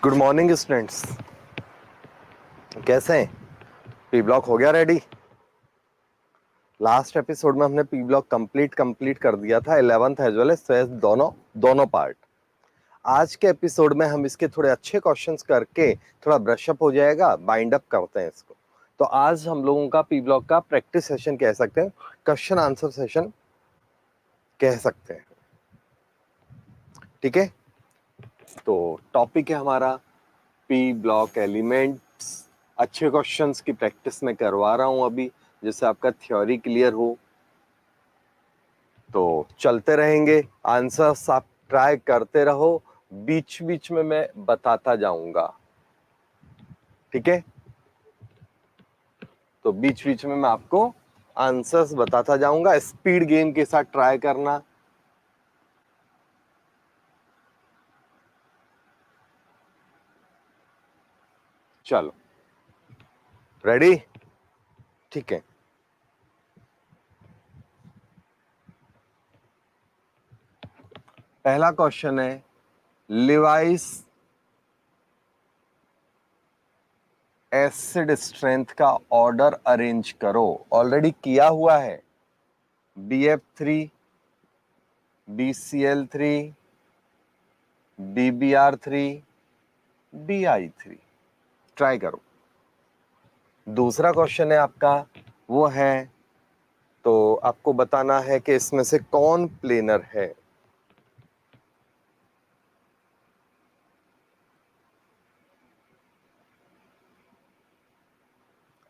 Good morning students. कैसे हैं? P block हो गया रेडी? लास्ट एपिसोड में हमने पी ब्लॉक कंप्लीट कर दिया था, 11th as well as 12th दोनों दोनों पार्ट। आज के एपिसोड में हम इसके थोड़े अच्छे क्वेश्चंस करके थोड़ा ब्रशअप हो जाएगा, बाइंड अप करते हैं इसको। तो आज हम लोगों का पी ब्लॉक का प्रैक्टिस सेशन कह सकते हैं, क्वेश्चन आंसर सेशन कह सकते हैं। ठीक है, तो टॉपिक है हमारा पी ब्लॉक एलिमेंट्स। अच्छे क्वेश्चंस की प्रैक्टिस में करवा रहा हूं अभी, जिससे आपका थ्योरी क्लियर हो। तो चलते रहेंगे, आंसर्स आप ट्राई करते रहो, बीच बीच में मैं बताता जाऊंगा। ठीक है, तो बीच बीच में मैं आपको आंसर्स बताता जाऊंगा, स्पीड गेम के साथ ट्राई करना। चलो रेडी? ठीक है, पहला क्वेश्चन है, लिवाइस एसिड स्ट्रेंथ का ऑर्डर अरेंज करो। ऑलरेडी किया हुआ है, BF3, BCl3, BBr3, BI3। Try करो। दूसरा क्वेश्चन है आपका, वो है, तो आपको बताना है कि इसमें से कौन प्लेनर है।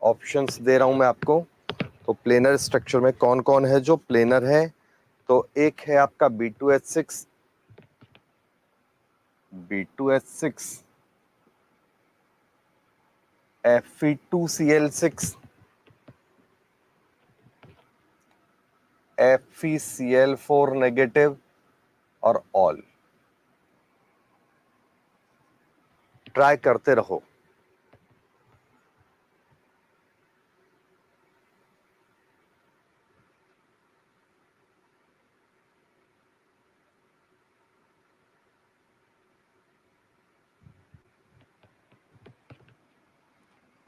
ऑप्शंस दे रहा हूं मैं आपको। तो प्लेनर स्ट्रक्चर में कौन कौन है जो प्लेनर है? तो एक है आपका B2H6, B2H6, Fe2Cl6, FeCl4 negative और ऑल। ट्राई करते रहो।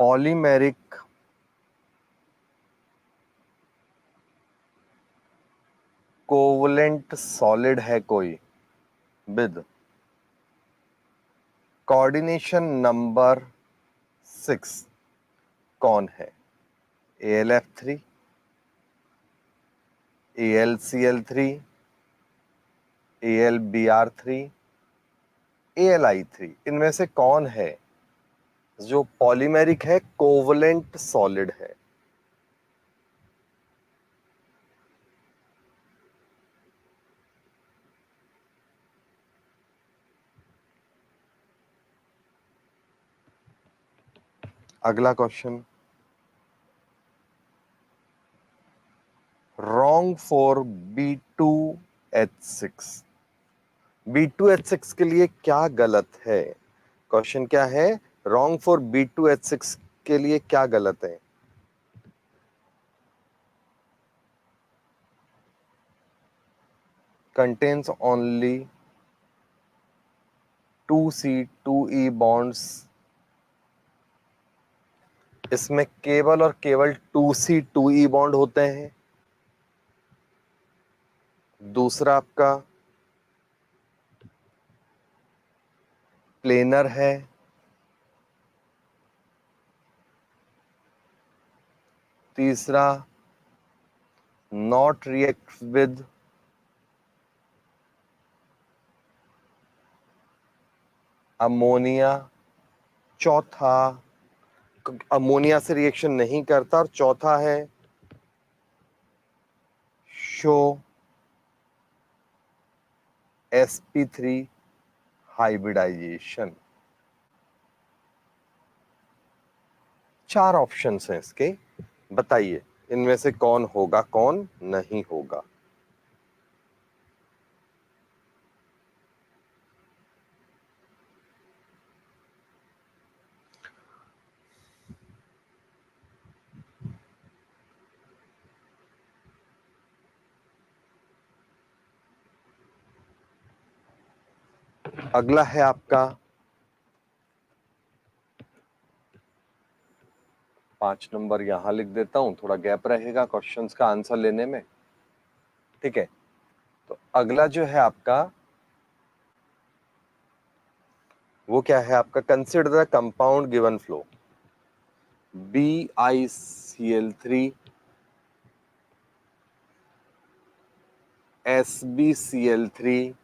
पॉलीमेरिक कोवलेंट सॉलिड है कोई विद कोऑर्डिनेशन नंबर 6, कौन है? AlF3, AlCl3, AlBr3, AlI3। इनमें से कौन है जो पॉलीमेरिक है, कोवलेंट सॉलिड है? अगला question, wrong for B2H6। B2H6 के लिए क्या गलत है? क्वेश्चन क्या है? रॉन्ग फॉर B2H6 के लिए क्या गलत है? Contains only 2C2E bonds. इसमें केवल और केवल 2C2E बॉन्ड होते हैं। दूसरा आपका प्लेनर है। तीसरा नॉट रिएक्ट विद अमोनिया। चौथा अमोनिया से रिएक्शन नहीं करता। और चौथा है शो sp3 हाइब्रिडाइजेशन। चार ऑप्शंस हैं इसके, बताइए इनमें से कौन होगा, कौन नहीं होगा। अगला है आपका 5 नंबर यहां लिख देता हूं, थोड़ा गैप रहेगा क्वेश्चंस का आंसर लेने में। ठीक है, तो अगला जो है आपका वो क्या है आपका, consider the compound given flow BiCl3 SbCl3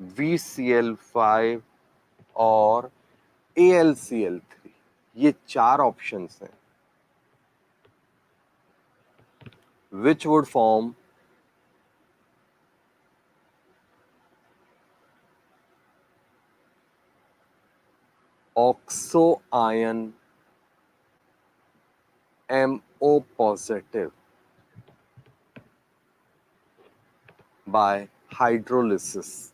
VCl5 और AlCl3, ये 4 ऑप्शंस हैं which would form oxo ion MO positive by hydrolysis।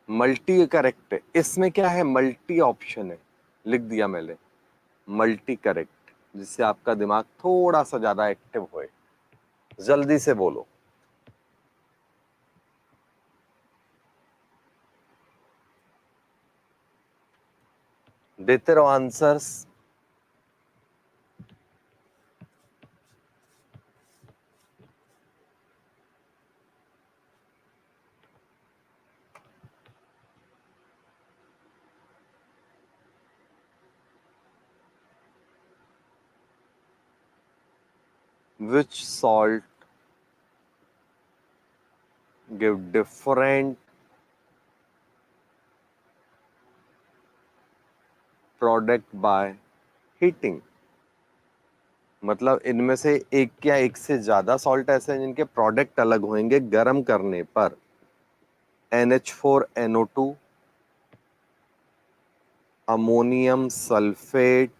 Multi correct है, इसमें क्या है, मल्टी ऑप्शन है, लिख दिया मैंने मल्टी करेक्ट, जिससे आपका दिमाग थोड़ा सा ज्यादा एक्टिव होए। जल्दी से बोलो, देते रहो answers. Which salt give different product by heating? मतलब इनमें से एक या एक से ज्यादा सॉल्ट ऐसे हैं जिनके प्रोडक्ट अलग होंगे गर्म करने पर। NH4NO2, अमोनियम सल्फेट,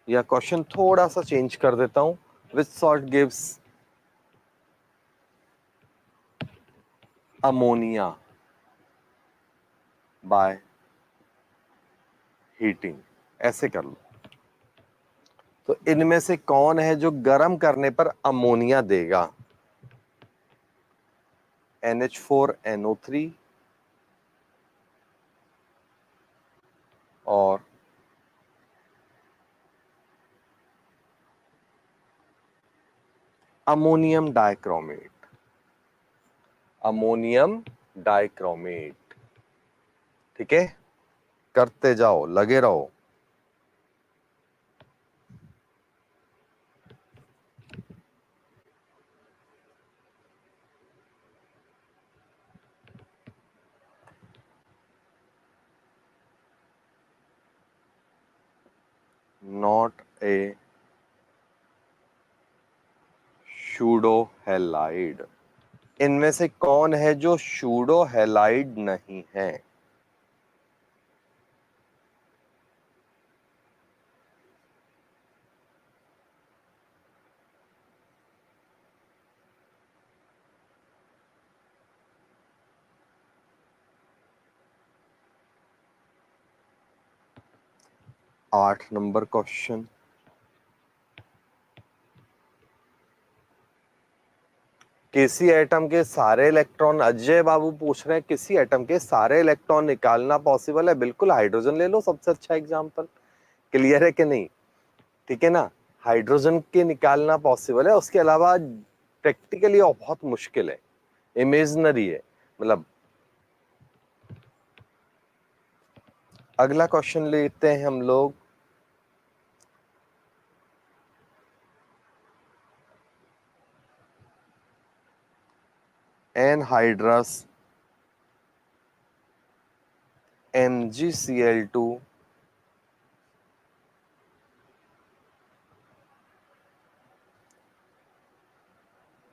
या क्वेश्चन थोड़ा सा चेंज कर देता हूं, which salt gives ammonia by heating, ऐसे कर लो। तो इनमें से कौन है जो गर्म करने पर अमोनिया देगा? NH4NO3 और अमोनियम डाइक्रोमेट। अमोनियम डाइक्रोमेट, ठीक है, करते जाओ, लगे रहो। Not a pseudo halide. इनमें से कौन है जो शूडो हैलाइड नहीं है? आठ नंबर क्वेश्चन, किसी एटम के सारे इलेक्ट्रॉन, अजय बाबू पूछ रहे हैं किसी एटम के सारे इलेक्ट्रॉन निकालना पॉसिबल है? बिल्कुल, हाइड्रोजन ले लो, सबसे अच्छा एग्जांपल। क्लियर है कि नहीं? ठीक है ना, हाइड्रोजन के निकालना पॉसिबल है, उसके अलावा प्रैक्टिकली बहुत मुश्किल है, इमेजिनरी है मतलब। अगला क्वेश्चन लेते हैं हम लोग, anhydrous MgCl2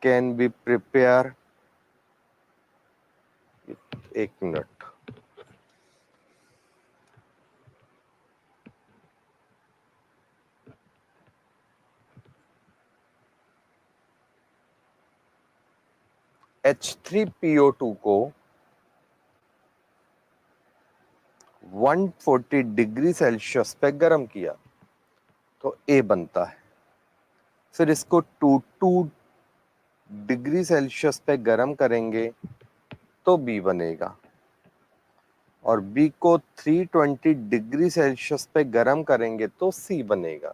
can be prepare, एक मिनट, H3PO2 को 140 डिग्री सेल्सियस पे गर्म किया तो ए बनता है। फिर इसको 22 डिग्री सेल्सियस पे गर्म करेंगे तो बी बनेगा, और बी को 320 डिग्री सेल्सियस पे गर्म करेंगे तो सी बनेगा।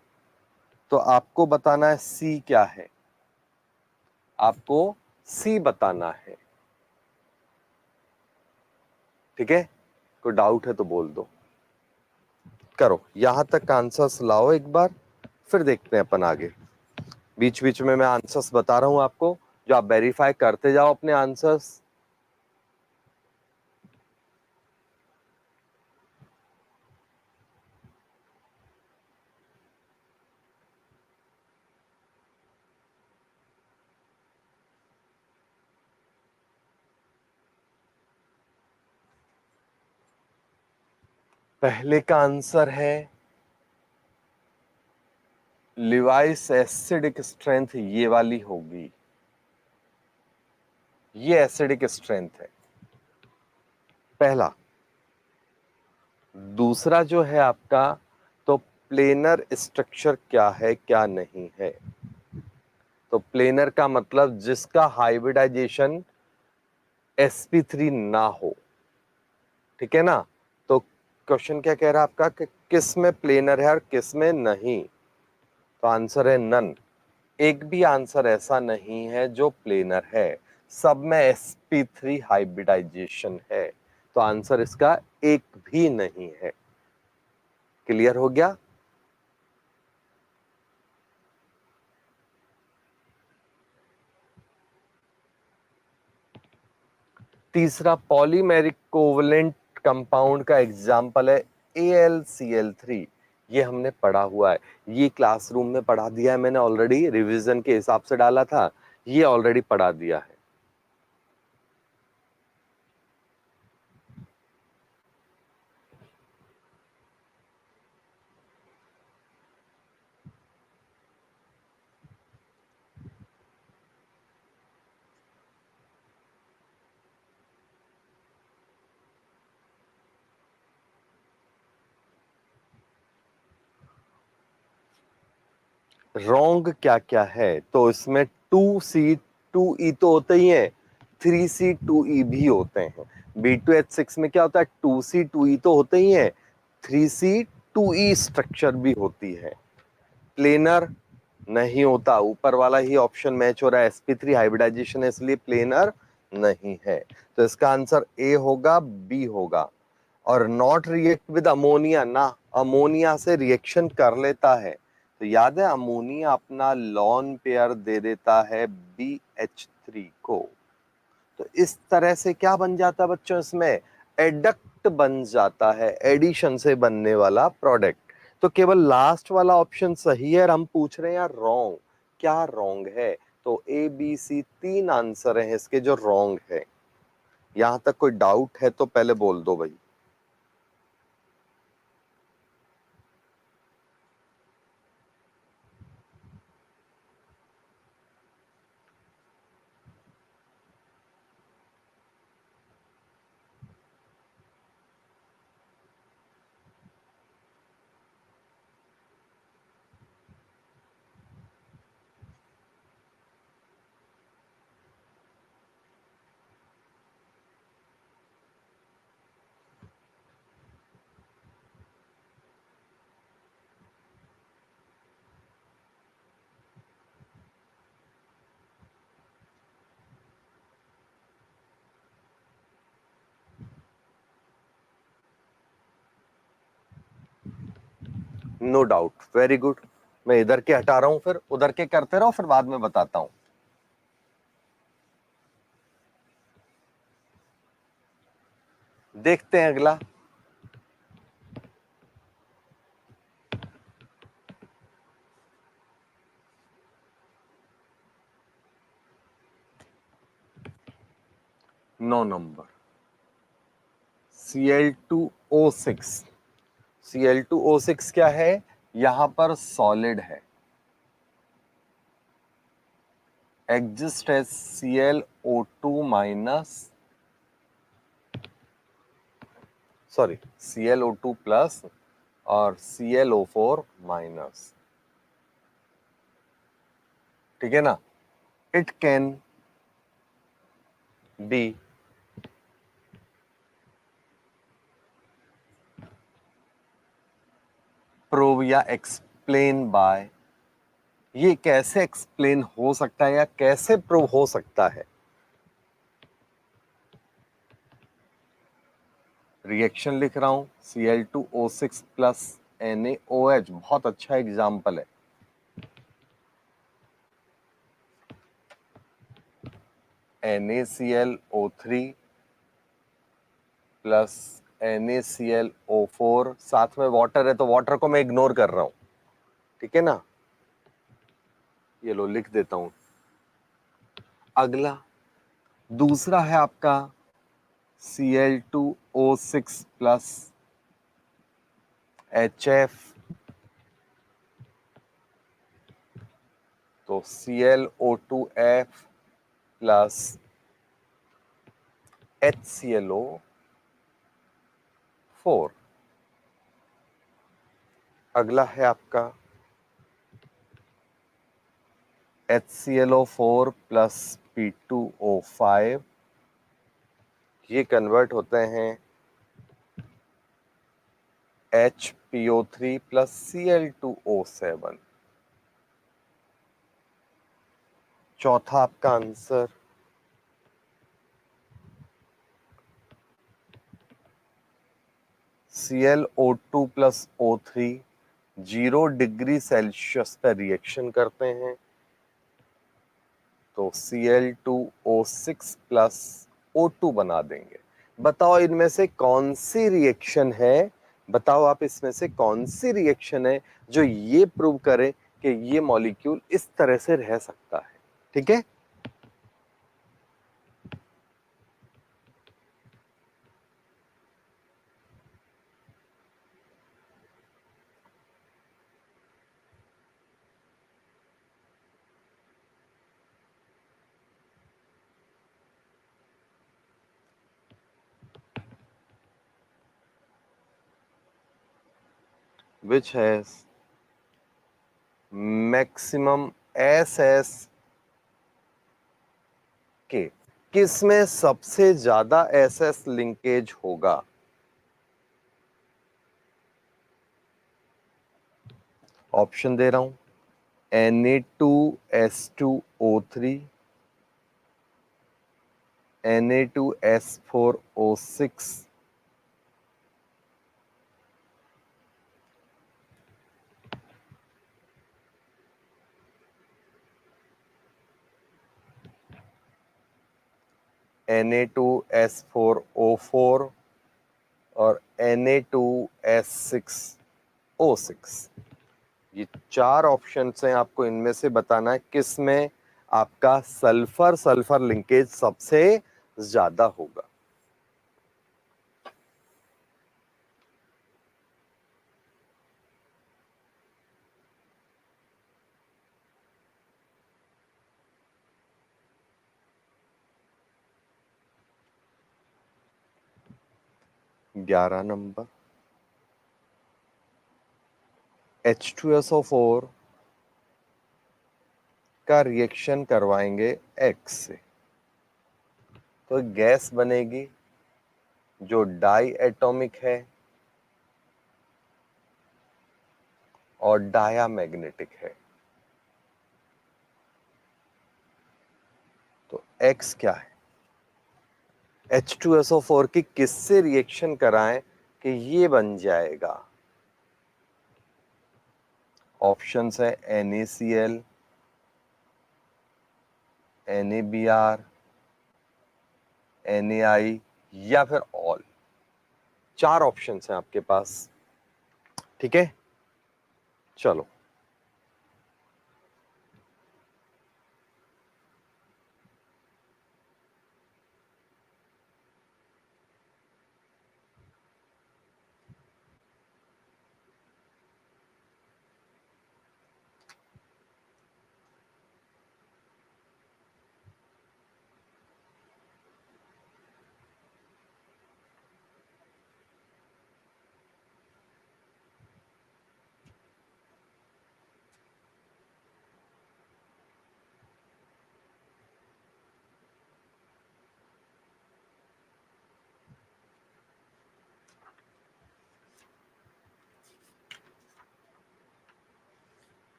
तो आपको बताना है सी क्या है, आपको सी बताना है। ठीक है, कोई डाउट है तो बोल दो। करो, यहां तक आंसर्स लाओ एक बार, फिर देखते हैं अपन आगे। बीच बीच में मैं आंसर्स बता रहा हूं आपको, जो आप वेरीफाई करते जाओ अपने आंसर्स। पहले का आंसर है लिवाइस एसिडिक स्ट्रेंथ ये वाली होगी, ये एसिडिक स्ट्रेंथ है पहला। दूसरा जो है आपका, तो प्लेनर स्ट्रक्चर क्या है क्या नहीं है। तो प्लेनर का मतलब जिसका हाइब्रिडाइजेशन sp3 ना हो। ठीक है ना, तो क्वेश्चन क्या कह रहा है आपका कि किस में प्लेनर है और किस में नहीं। तो आंसर है नन। एक भी आंसर ऐसा नहीं है जो प्लेनर है, सब में sp3 हाइब्रिडाइजेशन है। तो आंसर इसका एक भी नहीं है। क्लियर हो गया। तीसरा पॉलीमेरिक कोवलेंट कंपाउंड का एग्जाम्पल है AlCl3। ये हमने पढ़ा हुआ है, ये क्लासरूम में पढ़ा दिया है मैंने ऑलरेडी, रिवीजन के हिसाब से डाला था, ये ऑलरेडी पढ़ा दिया है। रॉन्ग क्या क्या है, तो इसमें 2C 2E तो होते ही है, 3C 2E भी होते हैं। B2H6 में क्या होता है, 2C 2E तो होते ही है, 3C 2E स्ट्रक्चर भी होती है। प्लेनर नहीं होता, ऊपर वाला ही ऑप्शन मैच हो रहा है, sp3 हाइब्रिडाइजेशन है इसलिए प्लेनर नहीं है। तो इसका आंसर ए होगा, बी होगा। और नॉट रिएक्ट विद अमोनिया, ना अमोनिया से रिएक्शन कर लेता है। तो याद है अमोनिया अपना लॉन पेयर दे देता है BH3 को। तो इस तरह से क्या बन जाता है बच्चों, इसमें एडक्ट बन जाता है, एडिशन से बनने वाला प्रोडक्ट। तो केवल लास्ट वाला ऑप्शन सही है और हम पूछ रहे हैं यार रॉन्ग, क्या रॉन्ग है। तो ABC 3 आंसर हैं इसके जो रॉन्ग है। यहां तक कोई डाउट है तो पहले बोल दो भाई। No doubt, very good. मैं इधर के हटा रहा हूं, फिर उधर के करते रहो, फिर बाद में बताता हूं। देखते हैं अगला। नौ नंबर Cl2O6। Cl2O6 क्या है, यहां पर सॉलिड है, exist as ClO2 minus, sorry ClO2 plus और ClO4 माइनस। ठीक है ना. इट कैन बी प्रूव या एक्सप्लेन बाय. ये कैसे एक्सप्लेन हो सकता है या कैसे प्रूव हो सकता है? रिएक्शन लिख रहा हूं, Cl2O6 प्लस NaOH, बहुत अच्छा एग्जाम्पल है. NaClO3 प्लस NaClO4, साथ में वाटर है तो वाटर को मैं इग्नोर कर रहा हूं. ठीक है ना. ये लो लिख देता हूं. अगला दूसरा है आपका Cl2O6 प्लस HF, तो ClO2F प्लस HClO4. अगला है आपका HClO4 प्लस P2O5, ये कन्वर्ट होते हैं HPO3 प्लस Cl2O7. चौथा आपका answer ClO2 plus O3 0 degree Celsius पर रिएक्शन करते हैं तो Cl2O6 प्लस O2 बना देंगे. बताओ इनमें से कौन सी रिएक्शन है, बताओ आप इसमें से कौन सी रिएक्शन है जो ये प्रूव करे कि ये मॉलिक्यूल इस तरह से रह सकता है. ठीक है. which has maximum SS के, किसमें सबसे ज्यादा SS लिंकेज होगा? ऑप्शन दे रहा हूं. Na2S2O3, Na2S4O6, Na2S4O4 और Na2S6O6. ये चार ऑप्शंस हैं, आपको इनमें से बताना है किस में आपका सल्फर सल्फर लिंकेज सबसे ज्यादा होगा. ग्यारह नंबर, H2SO4 का रिएक्शन करवाएंगे X से तो गैस बनेगी जो डाई एटॉमिक है और डायामैग्नेटिक है. तो X क्या है? H2SO4 की किससे रिएक्शन कराएं कि ये बन जाएगा? ऑप्शंस है NaCl, NaBr, NaI या फिर ऑल. चार ऑप्शंस हैं आपके पास. ठीक है. चलो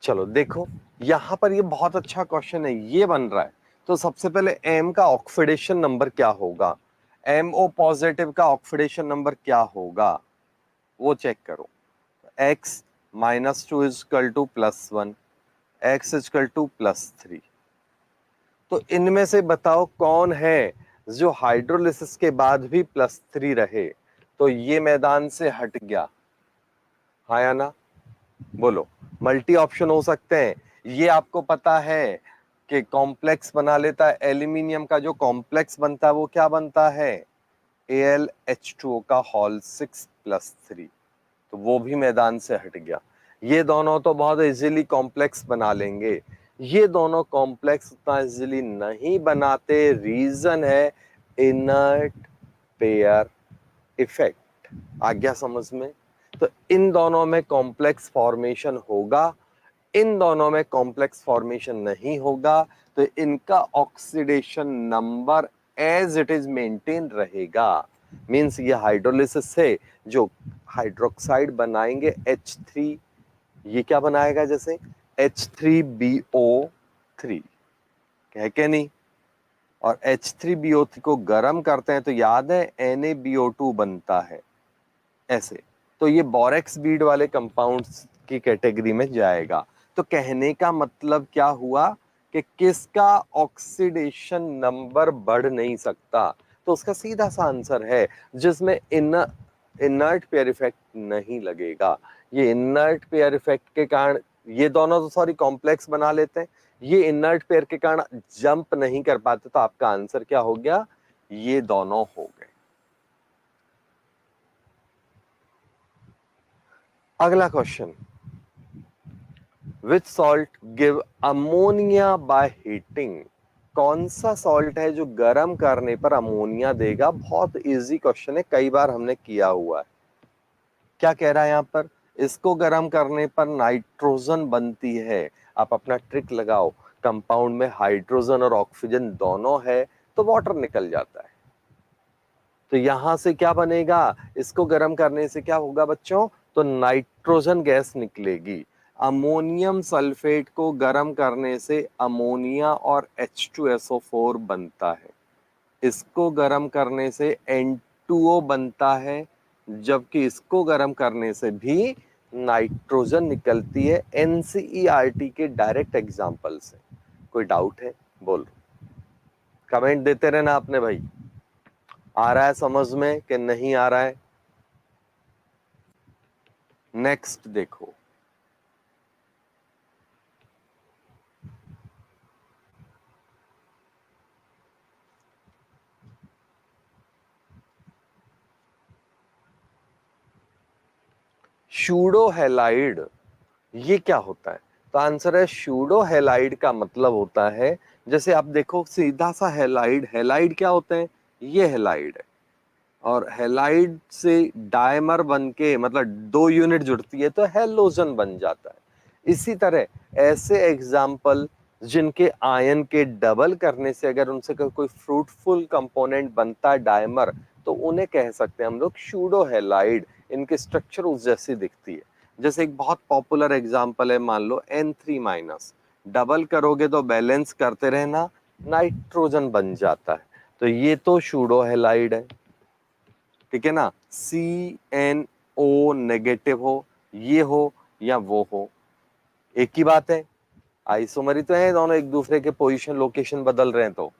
चलो देखो, यहां पर ये बहुत अच्छा क्वेश्चन है, ये बन रहा है। तो सबसे पहले एम का ऑक्सीडेशन नंबर क्या होगा, MO पॉजिटिव का ऑक्सीडेशन नंबर क्या होगा वो चेक करो। x -2 is equal to +1, x is equal to +3। तो इनमें से बताओ कौन है जो हाइड्रोलिसिस के बाद भी +3 रहे। तो ये मैदान से हट गया, हाँ या ना, बोलो। मल्टी ऑप्शन हो सकते हैं। ये आपको पता है कि कॉम्प्लेक्स बना लेता है, एल्यूमिनियम का जो कॉम्प्लेक्स बनता है वो क्या बनता है, AlH2O का होल 6+3। तो वो भी मैदान से हट गया। ये दोनों तो बहुत इजीली कॉम्प्लेक्स बना लेंगे, ये दोनों कॉम्प्लेक्स उतना इजीली नहीं बनाते। रीजन है इनर्ट पेयर इफेक्ट। आ गया समझ में। तो इन दोनों में कॉम्प्लेक्स फॉर्मेशन होगा, इन दोनों में कॉम्प्लेक्स फॉर्मेशन नहीं होगा, तो इनका oxidation number as it is maintain रहेगा। मींस ये हाइड्रोलिसिस से जो हाइड्रोक्साइड बनाएंगे H3, ये क्या बनाएगा जैसे H3BO3, है क्या नहीं। और H3BO3 को गर्म करते हैं तो याद है NaBO2 बनता है ऐसे। तो ये बोरेक्स बीड वाले कंपाउंड्स की कैटेगरी में जाएगा। तो कहने का मतलब क्या हुआ कि किसका ऑक्सीडेशन नंबर बढ़ नहीं सकता, तो उसका सीधा सा आंसर है जिसमें इनर्ट पेयर इफेक्ट नहीं लगेगा। ये इनर्ट पेयर इफेक्ट के कारण ये दोनों तो सॉरी कॉम्प्लेक्स बना लेते हैं, ये इनर्ट पेयर के कारण जंप नहीं कर पाते, तो आपका आंसर क्या हो गया, ये दोनों हो गए। अगला question, which salt give ammonia by heating. कौन सा सॉल्ट है जो गर्म करने पर अमोनिया देगा। बहुत इजी क्वेश्चन है, कई बार हमने किया हुआ है। क्या कह रहा है यहां पर, इसको गर्म करने पर नाइट्रोजन बनती है। आप अपना ट्रिक लगाओ, कंपाउंड में हाइड्रोजन और ऑक्सीजन दोनों है तो वाटर निकल जाता है। तो यहां से क्या बनेगा, इसको गर्म करने से क्या होगा बच्चों, तो नाइट्रोजन गैस निकलेगी। अमोनियम सल्फेट को गर्म करने से अमोनिया और H2SO4 बनता है। इसको गर्म करने से N2O बनता है, जबकि इसको गर्म करने से भी नाइट्रोजन निकलती है। NCERT के डायरेक्ट एग्जाम्पल से। कोई डाउट है, बोल, कमेंट देते रहना आपने भाई। आ रहा है समझ में कि नहीं आ रहा है। नेक्स्ट देखो, शूडो हैलाइड, ये क्या होता है। तो आंसर है शूडो हैलाइड का मतलब होता है, जैसे आप देखो सीधा सा हैलाइड, हैलाइड क्या होते हैं, ये हैलाइड है और हैलाइड से डायमर बन के मतलब 2 यूनिट जुड़ती है तो हैलोजन बन जाता है। इसी तरह ऐसे एग्जाम्पल जिनके आयन के डबल करने से अगर उनसे कोई फ्रूटफुल कंपोनेंट बनता है डायमर, तो उन्हें कह सकते हैं हम लोग शूडो हैलाइड। इनके स्ट्रक्चर उस जैसी दिखती है। जैसे एक बहुत पॉपुलर एग्जाम्पल है, मान लो N3-, डबल करोगे तो बैलेंस करते रहना, नाइट्रोजन बन जाता है। तो ये तो शूडो हैलाइड है, ठीक है ना। CNO नेगेटिव हो, ये हो या वो हो, एक ही बात है। आइसोमरी तो है, दोनों एक दूसरे के पोजीशन लोकेशन बदल रहे हैं। तो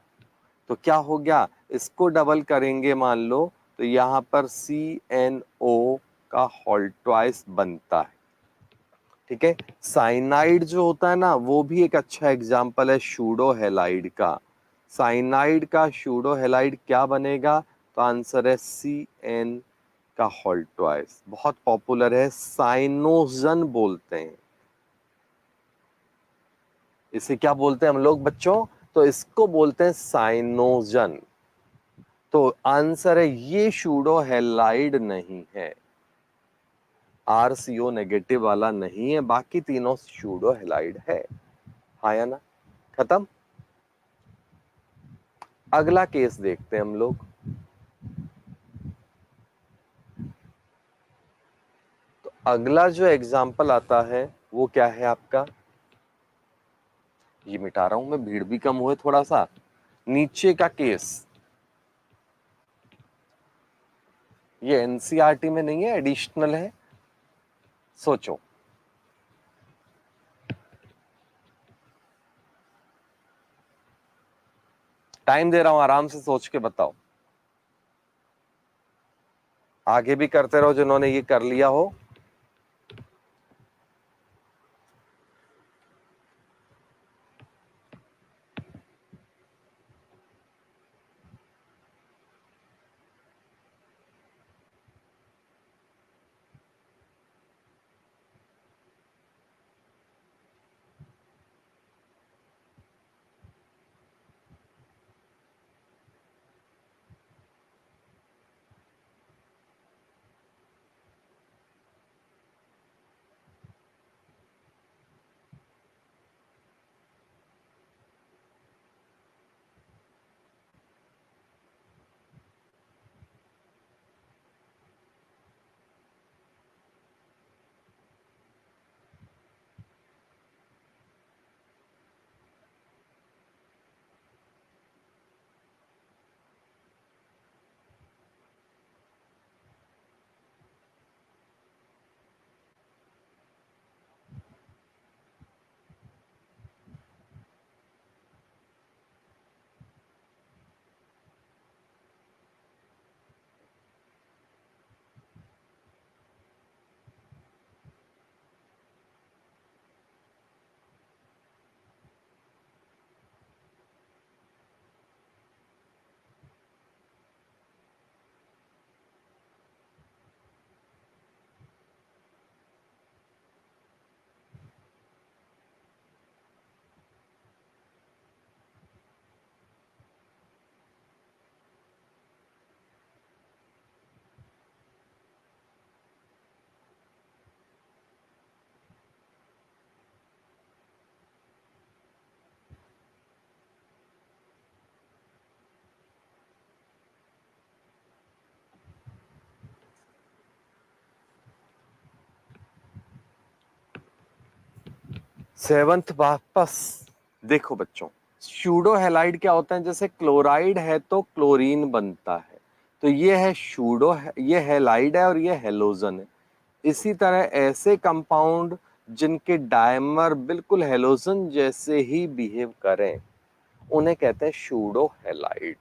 क्या हो गया, इसको डबल करेंगे मान लो तो यहां पर CNO का होल ट्वाइस बनता है, ठीक है। साइनाइड जो होता है ना, वो भी एक अच्छा एग्जाम्पल है शूडो हैलाइड का। साइनाइड का शूडो हैलाइड क्या बनेगा, तो आंसर है CN का होल ट्वाइस। बहुत पॉपुलर है, साइनोजन बोलते हैं इसे। क्या बोलते हैं हम लोग बच्चों, तो इसको बोलते हैं साइनोजन। तो आंसर है ये शूडो हैलाइड नहीं है, RCO नेगेटिव वाला नहीं है, बाकी तीनों शूडो हैलाइड है, हाँ या ना। खत्म। अगला केस देखते हैं हम लोग। तो अगला जो एग्जाम्पल आता है वो क्या है आपका, ये मिटा रहा हूं मैं, भीड़ भी कम हुए थोड़ा सा। नीचे का केस ये एनसीईआरटी में नहीं है, एडिशनल है। सोचो। टाइम दे रहा हूं, आराम से सोच के बताओ। आगे भी करते रहो जिन्होंने ये कर लिया हो। सेवंथ वापस देखो बच्चों, सूडो हैलाइड क्या होता है? जैसे क्लोराइड है तो क्लोरीन बनता है, तो ये है सूडो, ये हैलाइड है और ये हेलोजन है। इसी तरह ऐसे कंपाउंड जिनके डायमर बिल्कुल हेलोजन जैसे ही बिहेव करें उन्हें कहते हैं सूडो हैलाइड।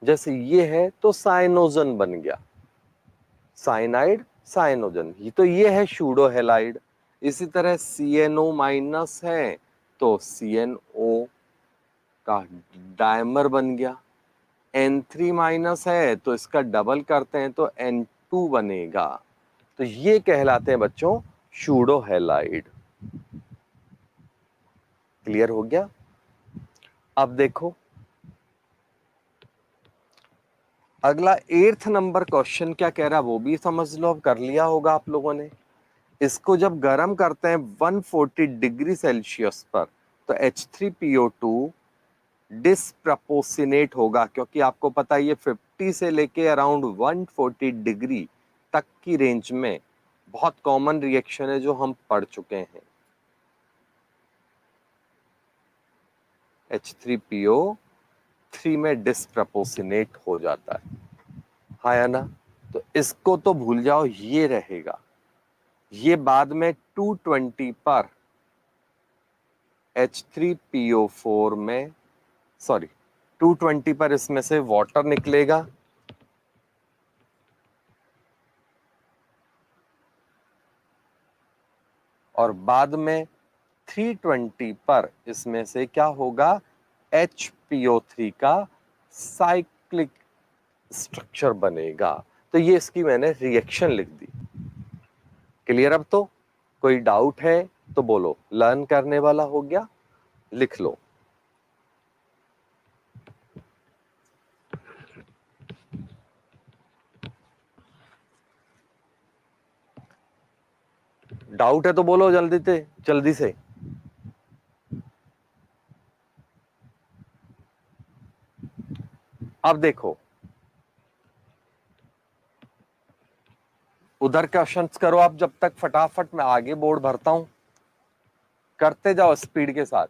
जैसे ये है तो साइनोजन बन गया, साइनाइड साइनोजन, ही तो ये है सूडो हैलाइड। इसी तरह CnO माइनस है तो CnO का डायमर बन गया। N3 माइनस है तो इसका डबल करते हैं तो N2 बनेगा। तो ये कहलाते हैं बच्चों सूडो हैलाइड। क्लियर हो गया? अब देखो अगला 8th नंबर क्वेश्चन क्या कह रहा है वो भी समझ लो। अब कर लिया होगा आप लोगों ने। इसको जब गर्म करते हैं 140 डिग्री सेल्सियस पर तो H3PO2 डिस्प्रपोर्शनेट होगा, क्योंकि आपको पता है ये 50 से लेके अराउंड 140 डिग्री तक की रेंज में बहुत कॉमन रिएक्शन है जो हम पढ़ चुके हैं। H3PO3 में डिस्प्रपोर्शनेट हो जाता है, हाँ या ना? तो इसको तो भूल जाओ, ये रहेगा। ये बाद में 220 पर H3PO4 में, सॉरी 220 पर इसमें से वाटर निकलेगा और बाद में 320 पर इसमें से क्या होगा? HPO3 का साइक्लिक स्ट्रक्चर बनेगा। तो ये इसकी मैंने रिएक्शन लिख दी। क्लियर? अब तो कोई डाउट है तो बोलो, लर्न करने वाला हो गया, लिख लो। डाउट है तो बोलो जल्दी से। अब देखो उधर क्वेश्चंस करो आप, जब तक फटाफट मैं आगे बोर्ड भरता हूं, करते जाओ स्पीड के साथ।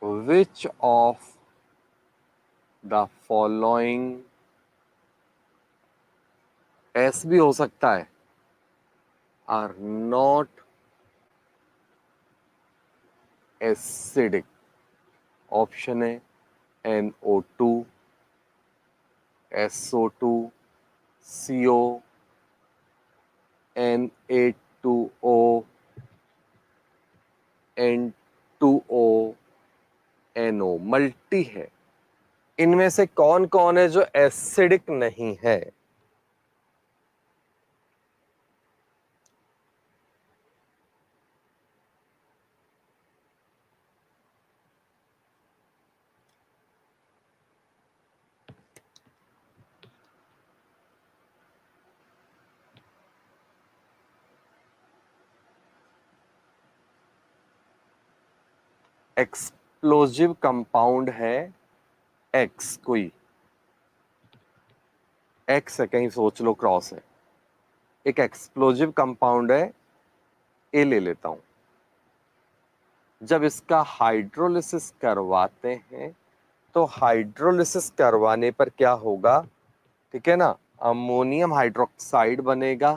which of the following, S भी हो सकता है, are not acidic? ऑप्शन है NO2, SO2, CO, Na2O, N2O, NO। Multi है। इनमें से कौन कौन है जो एसिडिक नहीं है? एक्सप्लोजिव कंपाउंड है एक्स, कोई एक्स है, कहीं सोच लो क्रॉस है। एक एक्सप्लोजिव कंपाउंड है, ए ले लेता हूं। जब इसका हाइड्रोलिसिस करवाते हैं तो हाइड्रोलिसिस करवाने पर क्या होगा? ठीक है ना, अमोनियम हाइड्रोक्साइड बनेगा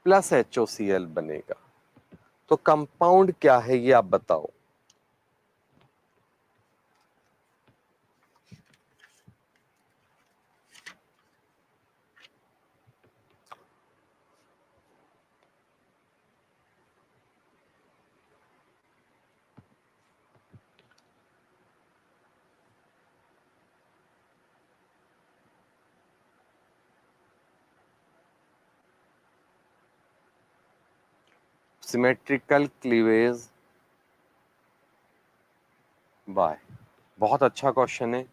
प्लस HOCl बनेगा। तो कंपाउंड क्या है ये आप बताओ। Symmetrical cleavage by. बहुत अच्छा क्वेश्चन है।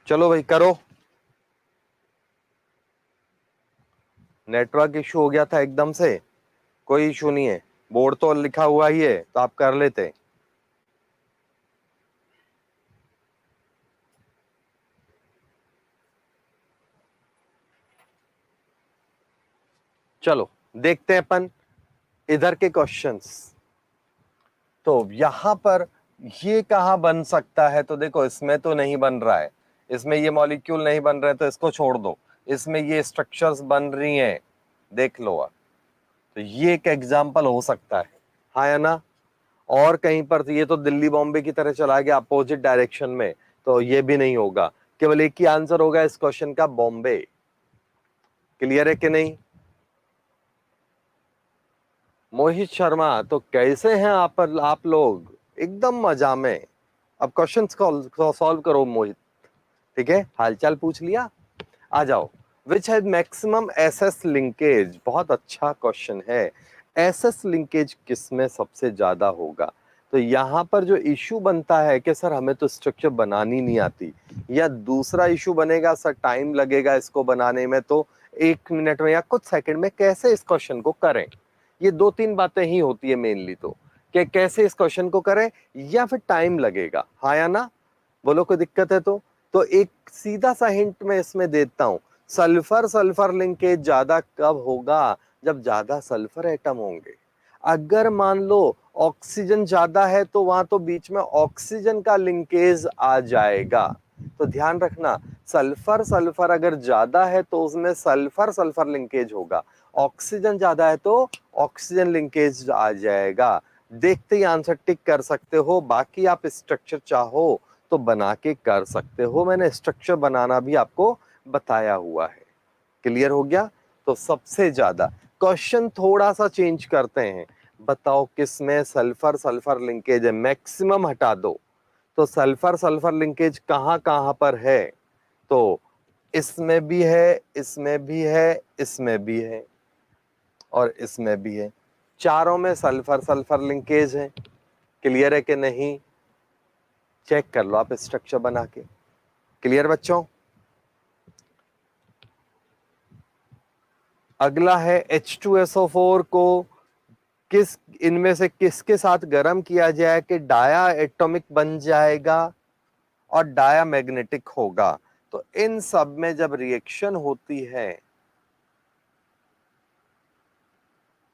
चलो भाई करो। नेटवर्क इशू हो गया था एकदम से, कोई इशू नहीं है, बोर्ड तो लिखा हुआ ही है तो आप कर लेते। चलो देखते हैं अपन इधर के क्वेश्चंस। तो यहां पर ये कहां बन सकता है, तो देखो इसमें तो नहीं बन रहा है, इसमें ये मॉलिक्यूल नहीं बन रहे तो इसको छोड़ दो। इसमें ये स्ट्रक्चर्स बन रही हैं, देख लो आप। तो ये एक एग्जाम्पल हो सकता है, हाँ या ना। और कहीं पर तो ये तो दिल्ली बॉम्बे की तरह चला गया अपोजिट डायरेक्शन में, तो ये भी नहीं होगा। केवल एक ही आंसर होगा इस क्वेश्चन का, बॉम्बे। क्लियर है कि नहीं? मोहित शर्मा, तो कैसे हैं आप लोग? एकदम मजा में। अब क्वेश्चन सॉल्व करो मोहित, ठीक है? हालचाल पूछ लिया, आ जाओ। Which has maximum SS linkage, बहुत अच्छा क्वेश्चन है। एसएस लिंकेज किसमें सबसे ज्यादा होगा? तो यहां पर जो इशू बनता है कि सर हमें तो स्ट्रक्चर बनानी नहीं आती, या दूसरा इशू बनेगा सर टाइम लगेगा इसको बनाने में, तो 1 मिनट में या कुछ सेकंड में कैसे इस क्वेश्चन को करें। ये 2-3 बातें ही होती है मेनली, तो कि कैसे इस क्वेश्चन को करें या फिर टाइम लगेगा, हाँ या ना। बोलो कोई दिक्कत है तो एक सीधा सा हिंट मैं इसमें देता हूं। सल्फर सल्फर लिंकेज ज्यादा कब होगा? जब ज्यादा सल्फर एटम होंगे। अगर मान लो ऑक्सीजन ज्यादा है तो वहां तो बीच में ऑक्सीजन का लिंकेज आ जाएगा। तो ध्यान रखना, सल्फर सल्फर अगर ज्यादा है तो उसमें सल्फर सल्फर लिंकेज होगा, ऑक्सीजन ज्यादा है तो ऑक्सीजन लिंकेज आ जाएगा। देखते ही आंसर टिक कर सकते हो, बाकी आप स्ट्रक्चर चाहो तो बना के कर सकते हो, मैंने स्ट्रक्चर बनाना भी आपको बताया हुआ है। क्लियर हो गया? तो सबसे ज्यादा क्वेश्चन थोड़ा सा चेंज करते हैं, बताओ किसमें सल्फर सल्फर लिंकेज है, मैक्सिमम हटा दो। तो सल्फर सल्फर लिंकेज कहां कहां पर है? तो इसमें भी है, इसमें भी है, इसमें भी है और इसमें भी है। चारों में सल्फर सल्फर लिंकेज है। क्लियर है कि नहीं? चेक कर लो आप स्ट्रक्चर बना के। क्लियर बच्चों? अगला है H2SO4 को किस इनमें से किसके साथ गर्म किया जाए कि डाया एटॉमिक बन जाएगा और डाया मैग्नेटिक होगा। तो इन सब में जब रिएक्शन होती है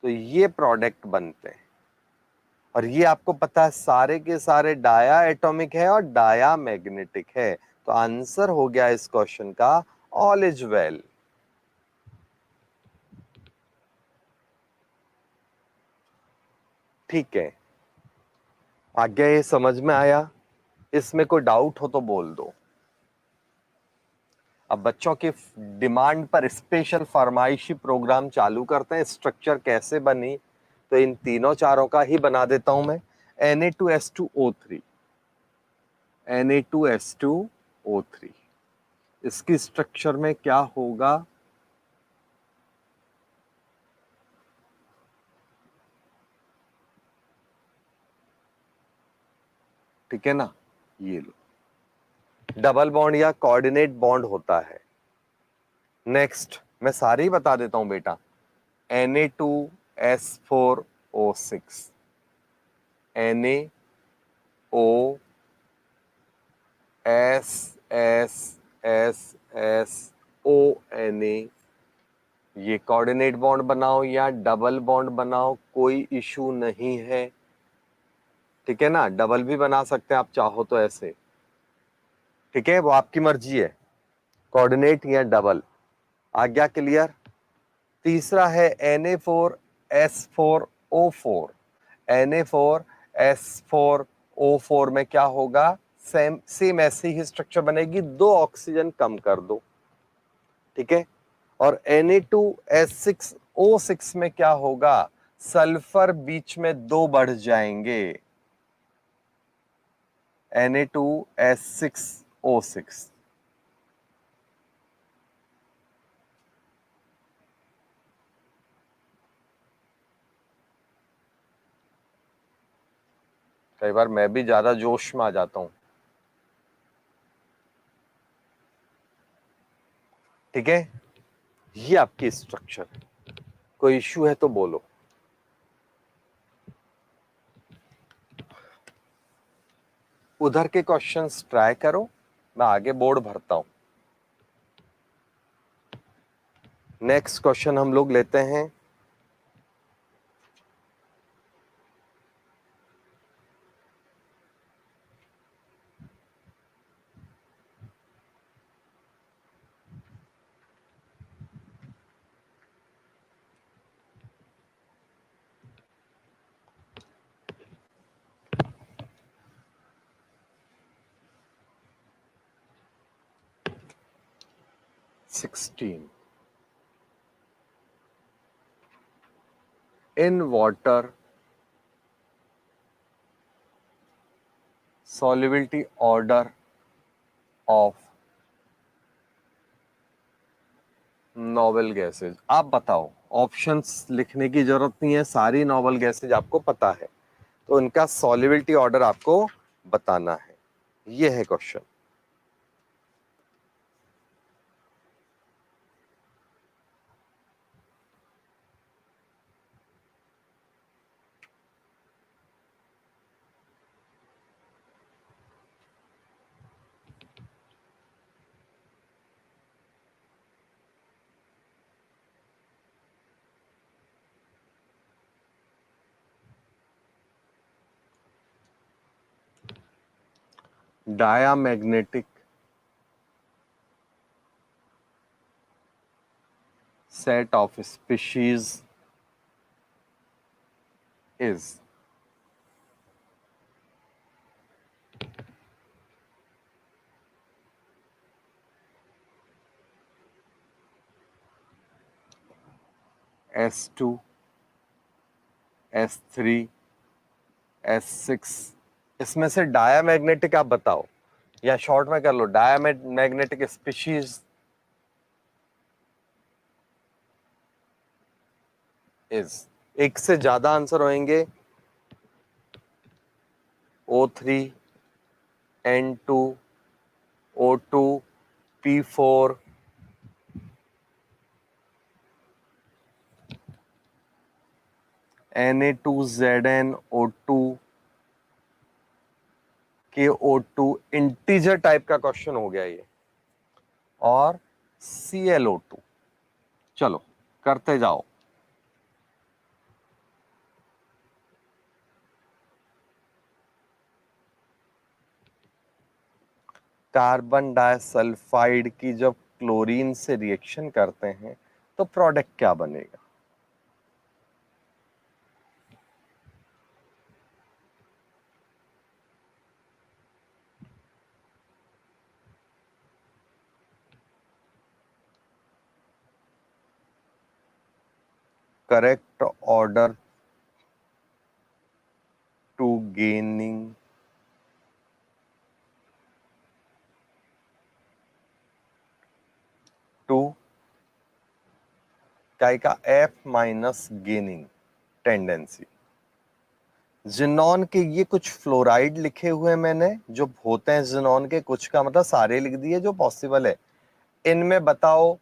तो ये प्रोडक्ट बनते हैं, और ये आपको पता है सारे के सारे डाया एटॉमिक है और डाया मैग्नेटिक है। तो आंसर हो गया इस क्वेश्चन का ऑल इज वेल। ठीक है, आगे ये समझ में आया? इसमें कोई डाउट हो तो बोल दो। अब बच्चों की डिमांड पर स्पेशल फरमाइशी प्रोग्राम चालू करते हैं। स्ट्रक्चर कैसे बनी, तो इन तीनों चारों का ही बना देता हूं मैं। Na2S2O3, Na2S2O3, इसकी स्ट्रक्चर में क्या होगा? ठीक है ना, ये लो, डबल बॉन्ड या कोऑर्डिनेट बॉन्ड होता है। नेक्स्ट मैं सारे ही बता देता हूं बेटा। Na2S4O6, NaOSSSONA, ये कोऑर्डिनेट बॉन्ड बनाओ या डबल बॉन्ड बनाओ, कोई इशू नहीं है। ठीक है ना, डबल भी बना सकते हैं आप चाहो तो ऐसे, ठीक है, वो आपकी मर्जी है, कोऑर्डिनेट या डबल। आ गया क्लियर? तीसरा है Na4S4O4, Na4S4O4 में क्या होगा? सेम सेम ऐसी ही स्ट्रक्चर बनेगी, 2 ऑक्सीजन कम कर दो। ठीक है, और Na2S6O6 में क्या होगा? सल्फर बीच में 2 बढ़ जाएंगे, Na2S6O6। कई बार मैं भी ज्यादा जोश में आ जाता हूं। ठीक है, ये आपकी स्ट्रक्चर है। कोई इश्यू है तो बोलो। उधर के क्वेश्चंस ट्राई करो, मैं आगे बोर्ड भरता हूं। नेक्स्ट क्वेश्चन हम लोग लेते हैं। Sixteen, in water solubility order of noble gases. आप बताओ, ऑप्शंस लिखने की जरूरत नहीं है, सारी नोबल गैसेज आपको पता है, तो उनका सॉल्युबिलिटी ऑर्डर आपको बताना है। ये है question. Diamagnetic set of species is S2, S3, S6। इसमें से डायामैग्नेटिक आप बताओ, या शॉर्ट में कर लो डायामैग्नेटिक स्पीशीज इज। एक से ज्यादा आंसर होंगे। O3, N2, O2, P4, Na2ZnO2, KO2। Integer type का क्वेश्चन हो गया ये। और ClO2। चलो करते जाओ। कार्बन डाइसल्फाइड की जब क्लोरीन से रिएक्शन करते हैं तो प्रोडक्ट क्या बनेगा? Correct order to gaining to काय का F minus gaining tendency. Xenon के ये कुछ फ्लोराइड लिखे हुए हैं मैंने, जो होते हैं जिनॉन के, कुछ का मतलब सारे लिख दिए जो पॉसिबल है। इनमें बताओ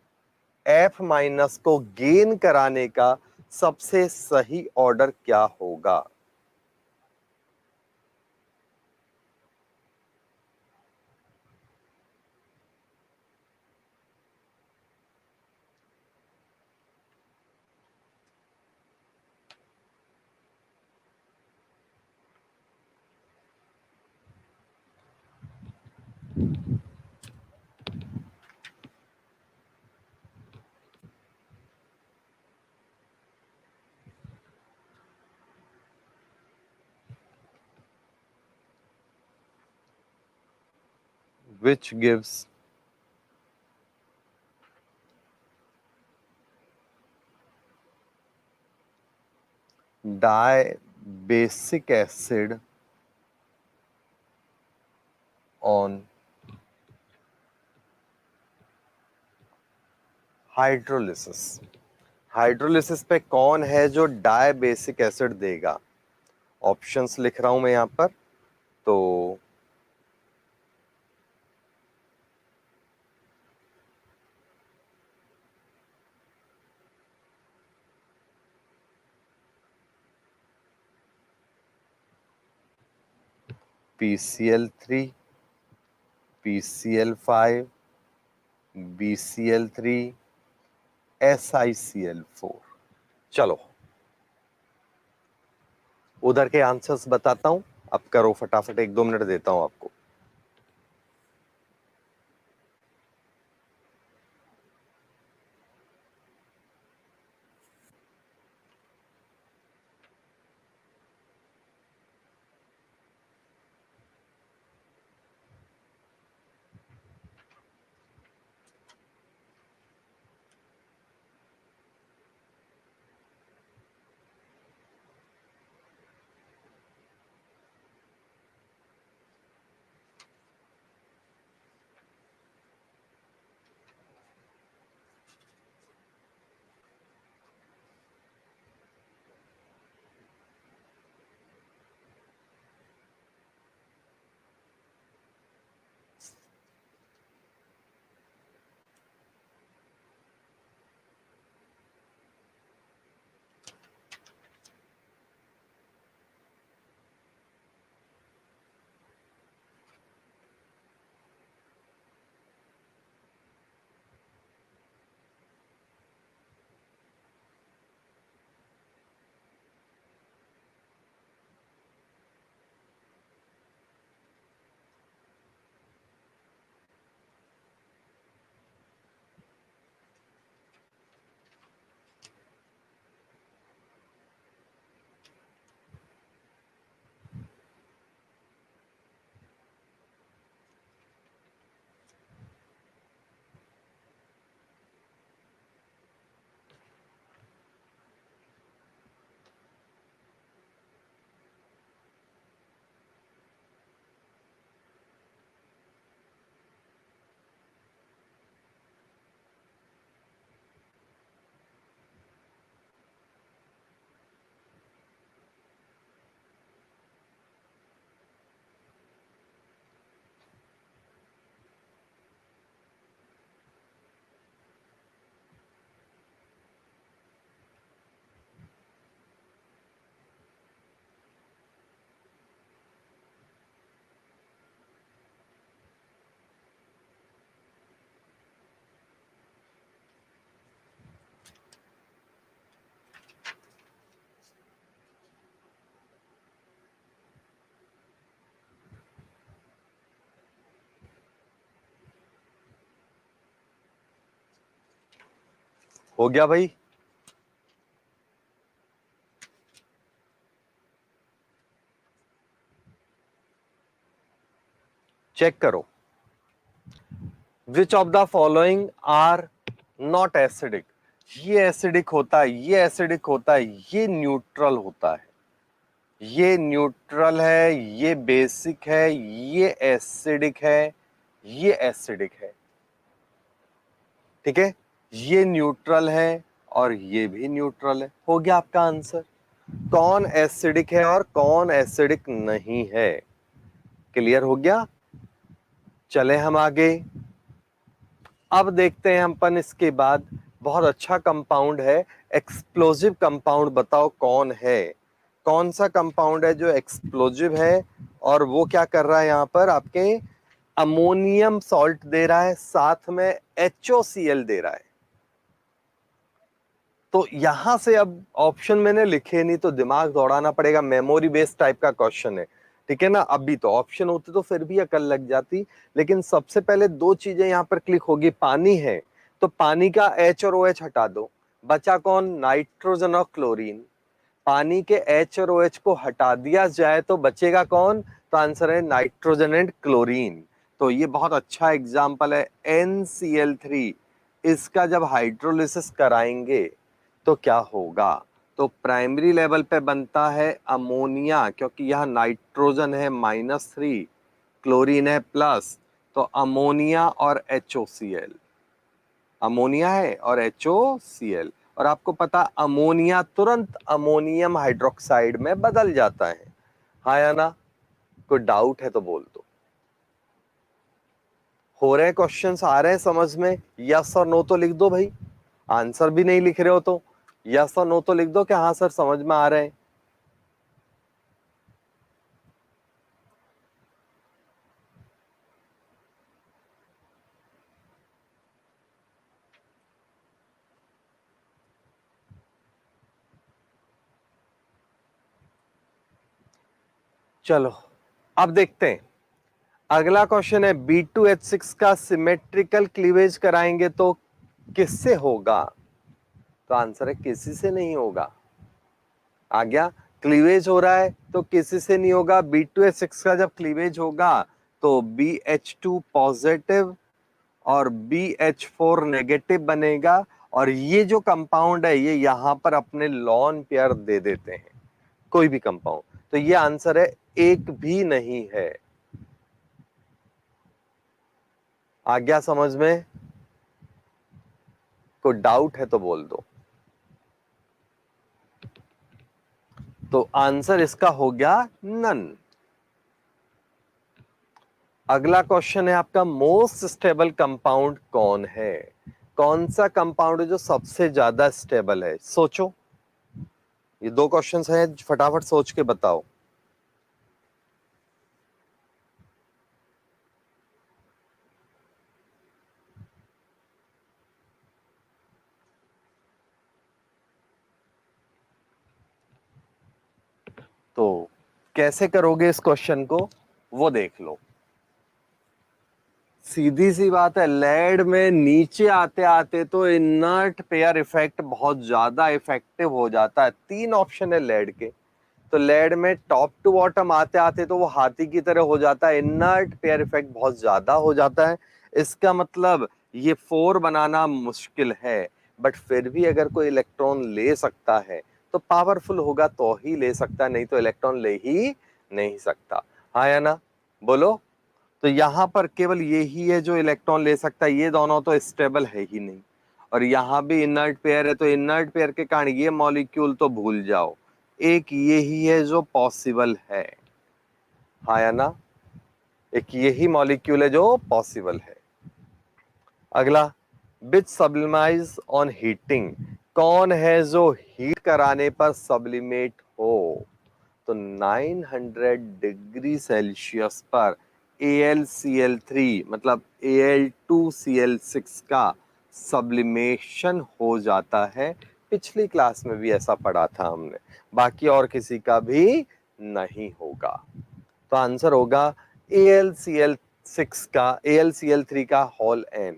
F माइनस को गेन कराने का सबसे सही ऑर्डर क्या होगा? Which gives dibasic acid on hydrolysis. Hydrolysis पे कौन है जो डायबेसिक एसिड देगा? ऑप्शंस लिख रहा हूं मैं यहां पर। तो PCl3, PCl5, BCl3, SiCl4। चलो उधर के आंसर्स बताता हूं, अब करो फटाफट, 1-2 मिनट देता हूं आपको। हो गया भाई? चेक करो। Which of the following are not acidic? ये एसिडिक होता है, ये एसिडिक होता है, ये न्यूट्रल होता है, ये न्यूट्रल है, ये बेसिक है, ये एसिडिक है, ये एसिडिक है। ठीक है, ये न्यूट्रल है और ये भी न्यूट्रल है। हो गया आपका आंसर। कौन एसिडिक है और कौन एसिडिक नहीं है, क्लियर हो गया। चले हम आगे। अब देखते हैं अपन इसके बाद, बहुत अच्छा कंपाउंड है, एक्सप्लोजिव कंपाउंड। बताओ कौन है, कौन सा कंपाउंड है जो एक्सप्लोजिव है और वो क्या कर रहा है यहां पर आपके अमोनियम सॉल्ट दे रहा है, साथ में HOCl दे रहा है। तो यहां से अब ऑप्शन मैंने लिखे नहीं तो दिमाग दौड़ाना पड़ेगा, मेमोरी बेस्ड टाइप का क्वेश्चन है। ठीक है ना, अभी तो ऑप्शन होते तो फिर भी अकल लग जाती, लेकिन सबसे पहले दो चीजें यहां पर क्लिक होगी। पानी है तो पानी का H और OH हटा दो, बचा कौन? नाइट्रोजन और क्लोरीन। पानी के H और OH को हटा दिया जाए तो बचेगा कौन? तो आंसर है नाइट्रोजन एंड क्लोरीन। तो ये बहुत अच्छा एग्जाम्पल है NCl3। इसका जब हाइड्रोलिसिस कराएंगे तो क्या होगा? तो प्राइमरी लेवल पे बनता है अमोनिया, क्योंकि यहाँ नाइट्रोजन है -3, क्लोरीन है प्लस, तो अमोनिया और HOCl, अमोनिया है और HOCl। और आपको पता अमोनिया तुरंत अमोनियम हाइड्रोक्साइड में बदल जाता है, हाँ या ना? कोई डाउट है तो बोल दो। हो रहे क्वेश्चंस, आ रहे हैं समझ में? यस और नो तो लिख दो भाई। आंसर भी नहीं लिख रहे हो तो यस और नो तो लिख दो कि हाँ सर समझ में आ रहे हैं। चलो अब देखते हैं। अगला क्वेश्चन है B2H6 का सिमेट्रिकल क्लीवेज कराएंगे तो किससे होगा? तो आंसर है किसी से नहीं होगा। आ गया? क्लीवेज हो रहा है तो किसी से नहीं होगा। B2H6 का जब क्लीवेज होगा तो BH2 पॉजिटिव और BH4 नेगेटिव बनेगा, और ये जो कंपाउंड है ये यहां पर अपने लॉन पेयर दे देते हैं, कोई भी कंपाउंड। तो ये आंसर है, एक भी नहीं है। आ गया समझ में? कोई डाउट है तो बोल दो। तो आंसर इसका हो गया नन। अगला क्वेश्चन है आपका, मोस्ट स्टेबल कंपाउंड कौन है? कौन सा कंपाउंड है जो सबसे ज्यादा स्टेबल है? सोचो, ये दो क्वेश्चंस हैं, फटाफट सोच के बताओ। तो कैसे करोगे इस क्वेश्चन को, वो देख लो। सीधी सी बात है, लेड में नीचे आते आते तो इनर्ट पेयर इफेक्ट बहुत ज्यादा इफेक्टिव हो जाता है। तीन ऑप्शन है लेड के, तो लेड में टॉप टू बॉटम आते आते तो वो हाथी की तरह हो जाता है, इनर्ट पेयर इफेक्ट बहुत ज्यादा हो जाता है। इसका मतलब ये 4 बनाना मुश्किल है, बट फिर भी अगर कोई इलेक्ट्रॉन ले सकता है तो पावरफुल होगा तो ही ले सकता है, नहीं तो इलेक्ट्रॉन ले ही नहीं सकता। हाँ या ना, बोलो। तो यहां पर केवल ये ही है जो इलेक्ट्रॉन ले सकता है, ये दोनों तो स्टेबल है ही नहीं। और यहां भी इनर्ट पेयर है, तो इनर्ट पेयर के कारण ये मॉलिक्यूल तो भूल जाओ, एक ये ही है जो पॉसिबल है। हाँ या ना, एक यही मॉलिक्यूल है जो पॉसिबल है। अगला, विच सब्लिमाइज ऑन हीटिंग, कौन है जो हीट कराने पर सब्लिमेट हो? तो 900 डिग्री सेल्सियस पर AlCl3 मतलब Al2Cl6 का सब्लिमेशन हो जाता है। पिछली क्लास में भी ऐसा पढ़ा था हमने, बाकी और किसी का भी नहीं होगा। तो आंसर होगा AlCl6 का, AlCl3 का होल n,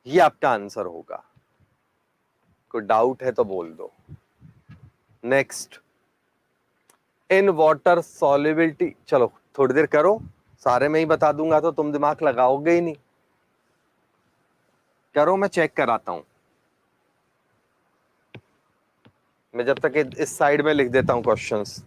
ये आपका आंसर होगा। कोई डाउट है तो बोल दो। नेक्स्ट, इन वाटर सॉल्युबिलिटी, चलो थोड़ी देर करो, सारे में ही बता दूंगा तो तुम दिमाग लगाओगे ही नहीं। करो, मैं चेक कराता हूं। मैं जब तक इस साइड में लिख देता हूं questions.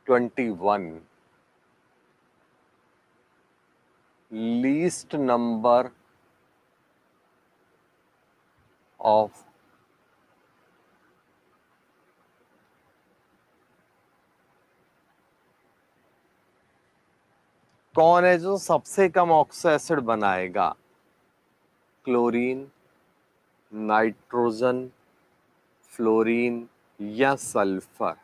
Twenty one, least number of कौन है जो सबसे कम ऑक्सो एसिड बनाएगा? क्लोरीन, नाइट्रोजन, फ्लोरीन या sulphur?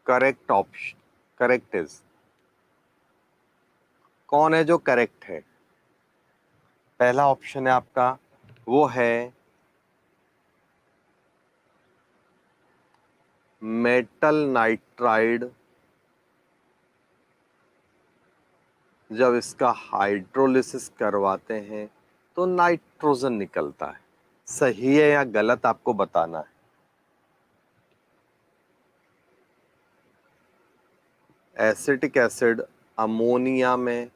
Correct option, correct is, कौन है जो करेक्ट है? पहला ऑप्शन है आपका, वो है मेटल नाइट्राइड जब इसका हाइड्रोलिसिस करवाते हैं तो नाइट्रोजन निकलता है। सही है या गलत आपको बताना है। एसिटिक एसिड अमोनिया में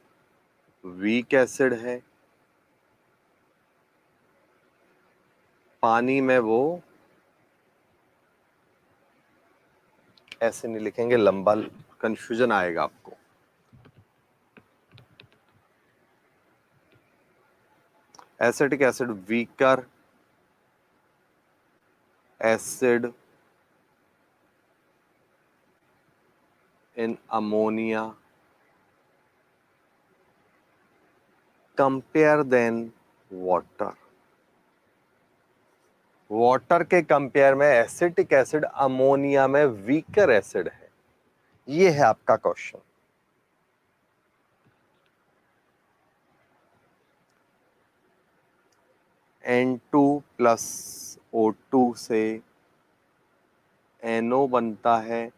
वीक एसिड है, पानी में वो ऐसे नहीं लिखेंगे, लंबा कंफ्यूजन आएगा आपको। Acetic acid weaker acid in ammonia compare than water. Water के कंपेयर में एसिटिक एसिड अमोनिया में वीकर एसिड है। ये है आपका क्वेश्चन। N2 प्लस O2 से NO बनता है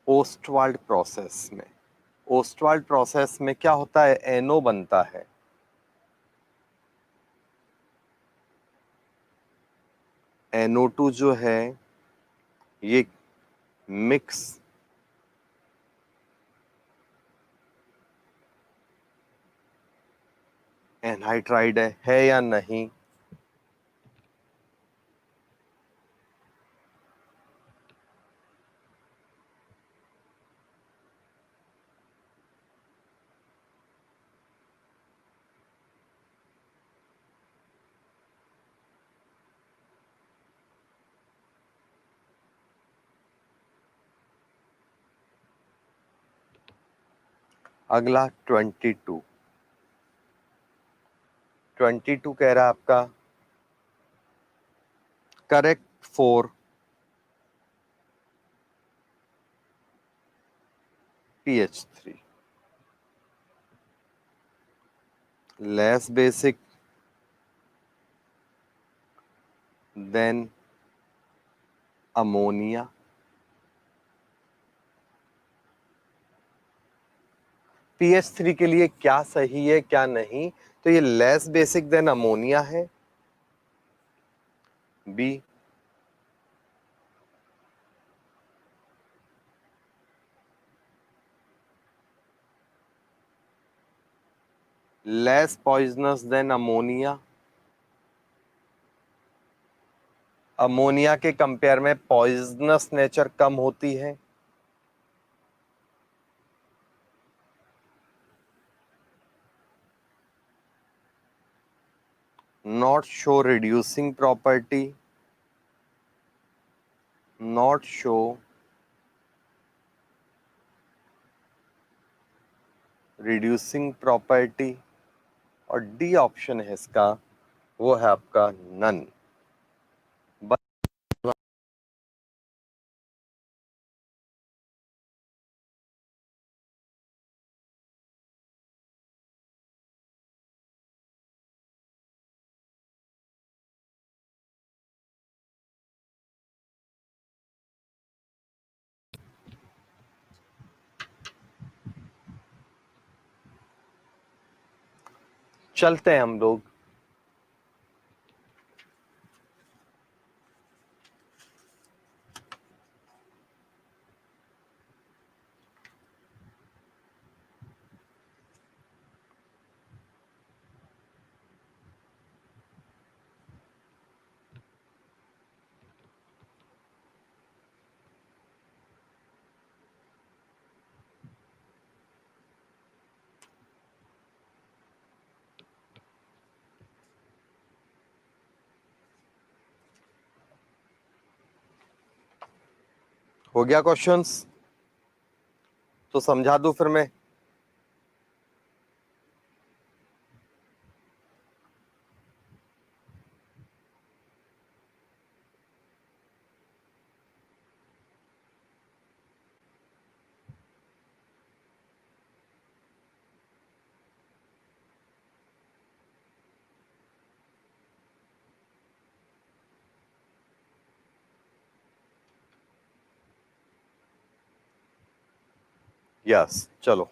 ओस्टवाल्ड प्रोसेस में। ओस्टवाल्ड प्रोसेस में क्या होता है? NO बनता है। NO2 जो है ये मिक्स एनहाइड्राइड है या नहीं? अगला 22 कह रहा है आपका correct for PH3 less basic than ammonia। PH3 के लिए क्या सही है क्या नहीं? तो ये लेस बेसिक देन अमोनिया है। Be less poisonous than ammonia. Ammonia के कंपेयर में पॉइजनस नेचर कम होती है। Not show reducing property, not show reducing property. और डी ऑप्शन है इसका, वो है आपका नन। चलते हैं हम लोग हो गया क्वेश्चंस? तो समझा दूं फिर मैं। यस, चलो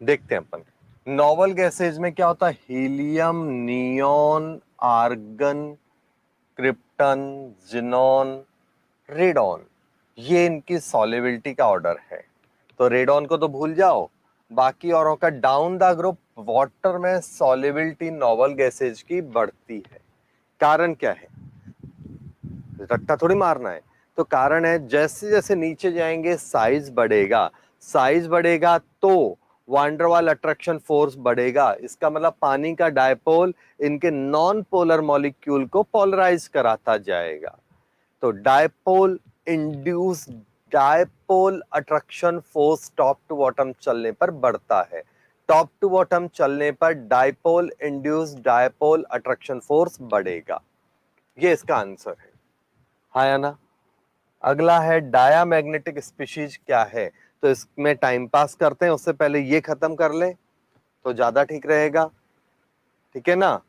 देखते हैं अपन। नॉवल गैसेज में क्या होता है? Helium, neon, argon, krypton, xenon, radon, ये इनकी सॉल्युबिलिटी का ऑर्डर है। तो रेडॉन को तो भूल जाओ, बाकी औरों का डाउन द ग्रुप वाटर में सॉल्युबिलिटी नॉवल गैसेज की बढ़ती है। कारण क्या है? रट्टा थोड़ी मारना है। तो कारण है जैसे जैसे नीचे जाएंगे साइज बढ़ेगा, साइज बढ़ेगा तो वांडरवाल अट्रैक्शन फोर्स बढ़ेगा। इसका मतलब पानी का डायपोल इनके नॉन पोलर मॉलिक्यूल को पोलराइज कराता जाएगा। तो dipole induce dipole attraction force top to bottom चलने पर बढ़ता है। टॉप टू बॉटम चलने पर dipole induce dipole attraction force बढ़ेगा। ये इसका आंसर है। हाँ या ना? अगला है डायामैग्नेटिक स्पीशीज क्या है? तो इसमें टाइम पास करते हैं, उससे पहले ये खत्म कर ले तो ज्यादा ठीक रहेगा। ठीक है ना?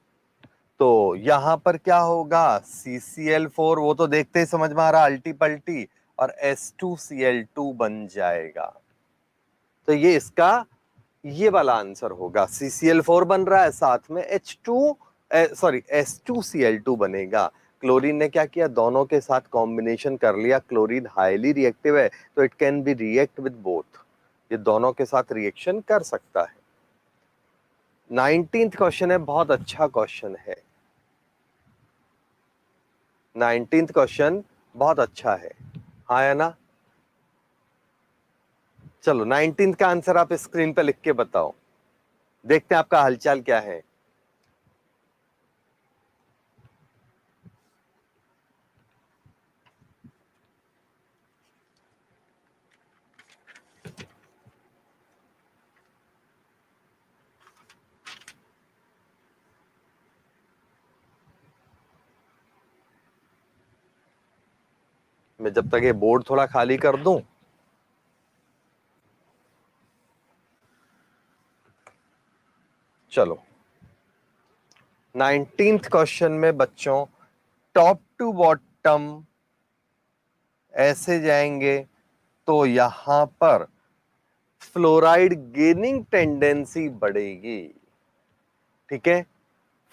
तो यहां पर क्या होगा? CCl4, वो तो देखते ही समझ में आ रहा, अल्टी पल्टी, और S2Cl2 बन जाएगा। तो ये इसका ये वाला आंसर होगा। CCl4 बन रहा है, साथ में S2Cl2 बनेगा। क्लोरीन ने क्या किया? दोनों के साथ कॉम्बिनेशन कर लिया। क्लोरीन हाईली रिएक्टिव है तो it can B react with both, ये दोनों के साथ रिएक्शन कर सकता है। 19th क्वेश्चन है, बहुत अच्छा क्वेश्चन है। 19th क्वेश्चन बहुत अच्छा है। हाँ या ना? चलो 19th का आंसर आप स्क्रीन पे लिख के बताओ, देखते हैं आपका हालचाल क्या है। मैं जब तक ये बोर्ड थोड़ा खाली कर दूं। चलो 19th क्वेश्चन में बच्चों टॉप टू बॉटम ऐसे जाएंगे तो यहां पर फ्लोराइड गेनिंग टेंडेंसी बढ़ेगी। ठीक है?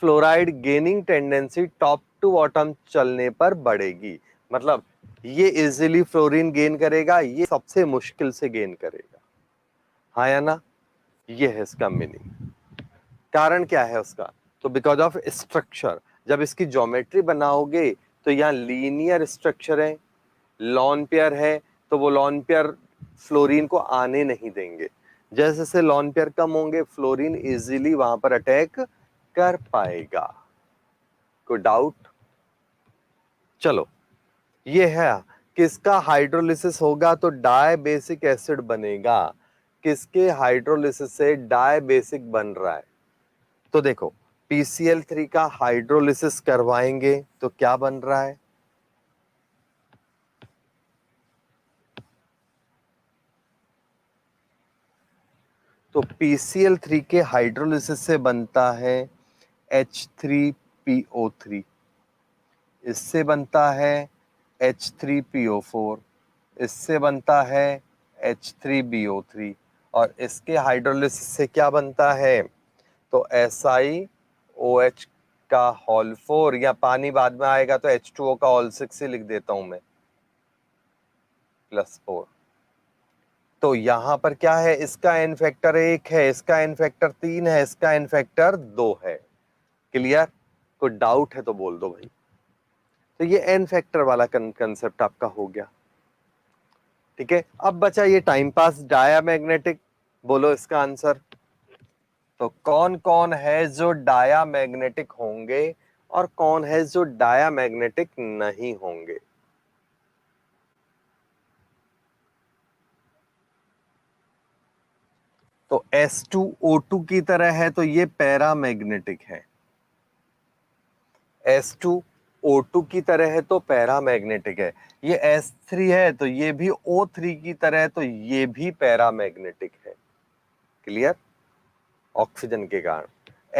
Fluoride gaining tendency top to bottom चलने पर बढ़ेगी। मतलब ये इजीली फ्लोरीन गेन करेगा, ये सबसे मुश्किल से गेन करेगा। हाँ या ना? ये है इसका मीनिंग। कारण क्या है उसका? तो बिकॉज ऑफ स्ट्रक्चर। जब इसकी ज्योमेट्री बनाओगे तो यहाँ लीनियर स्ट्रक्चर है, लॉन पेयर है, तो वो लॉन पेयर फ्लोरीन को आने नहीं देंगे। जैसे जैसे लॉन पेयर कम होंगे फ्लोरीन इजीली वहां पर अटैक कर पाएगा। कोई डाउट? चलो ये है, किसका हाइड्रोलिसिस होगा तो डाई बेसिक एसिड बनेगा। किसके हाइड्रोलिसिस से डाई बेसिक बन रहा है? तो देखो PCl3 का हाइड्रोलिसिस करवाएंगे तो क्या बन रहा है? तो PCl3 के हाइड्रोलिसिस से बनता है H3PO3, इससे बनता है H3PO4, इससे बनता है H3BO3, और इसके हाइड्रोलिसिस से क्या बनता है? तो SiOH का होल 4, या पानी बाद में आएगा तो H2O का होल 6 ही लिख देता हूं मैं, +4। तो यहां पर क्या है? इसका एन फैक्टर 1 है, इसका एन फैक्टर 3 है, इसका एन फैक्टर 2 है। क्लियर? कोई डाउट है तो बोल दो भाई। तो ये एन फैक्टर वाला कंसेप्ट आपका हो गया। ठीक है, अब बचा ये टाइम पास डायामैग्नेटिक। बोलो इसका आंसर। तो कौन कौन है जो डायामैग्नेटिक होंगे और कौन है जो डायामैग्नेटिक नहीं होंगे? तो S2O2 की तरह है तो ये पैरामैग्नेटिक है। S2 O2 की तरह है तो पैरामैग्नेटिक है, ये S3 है तो ये भी O3 की तरह है तो ये भी पैरामैग्नेटिक है। क्लियर? ऑक्सीजन के कारण।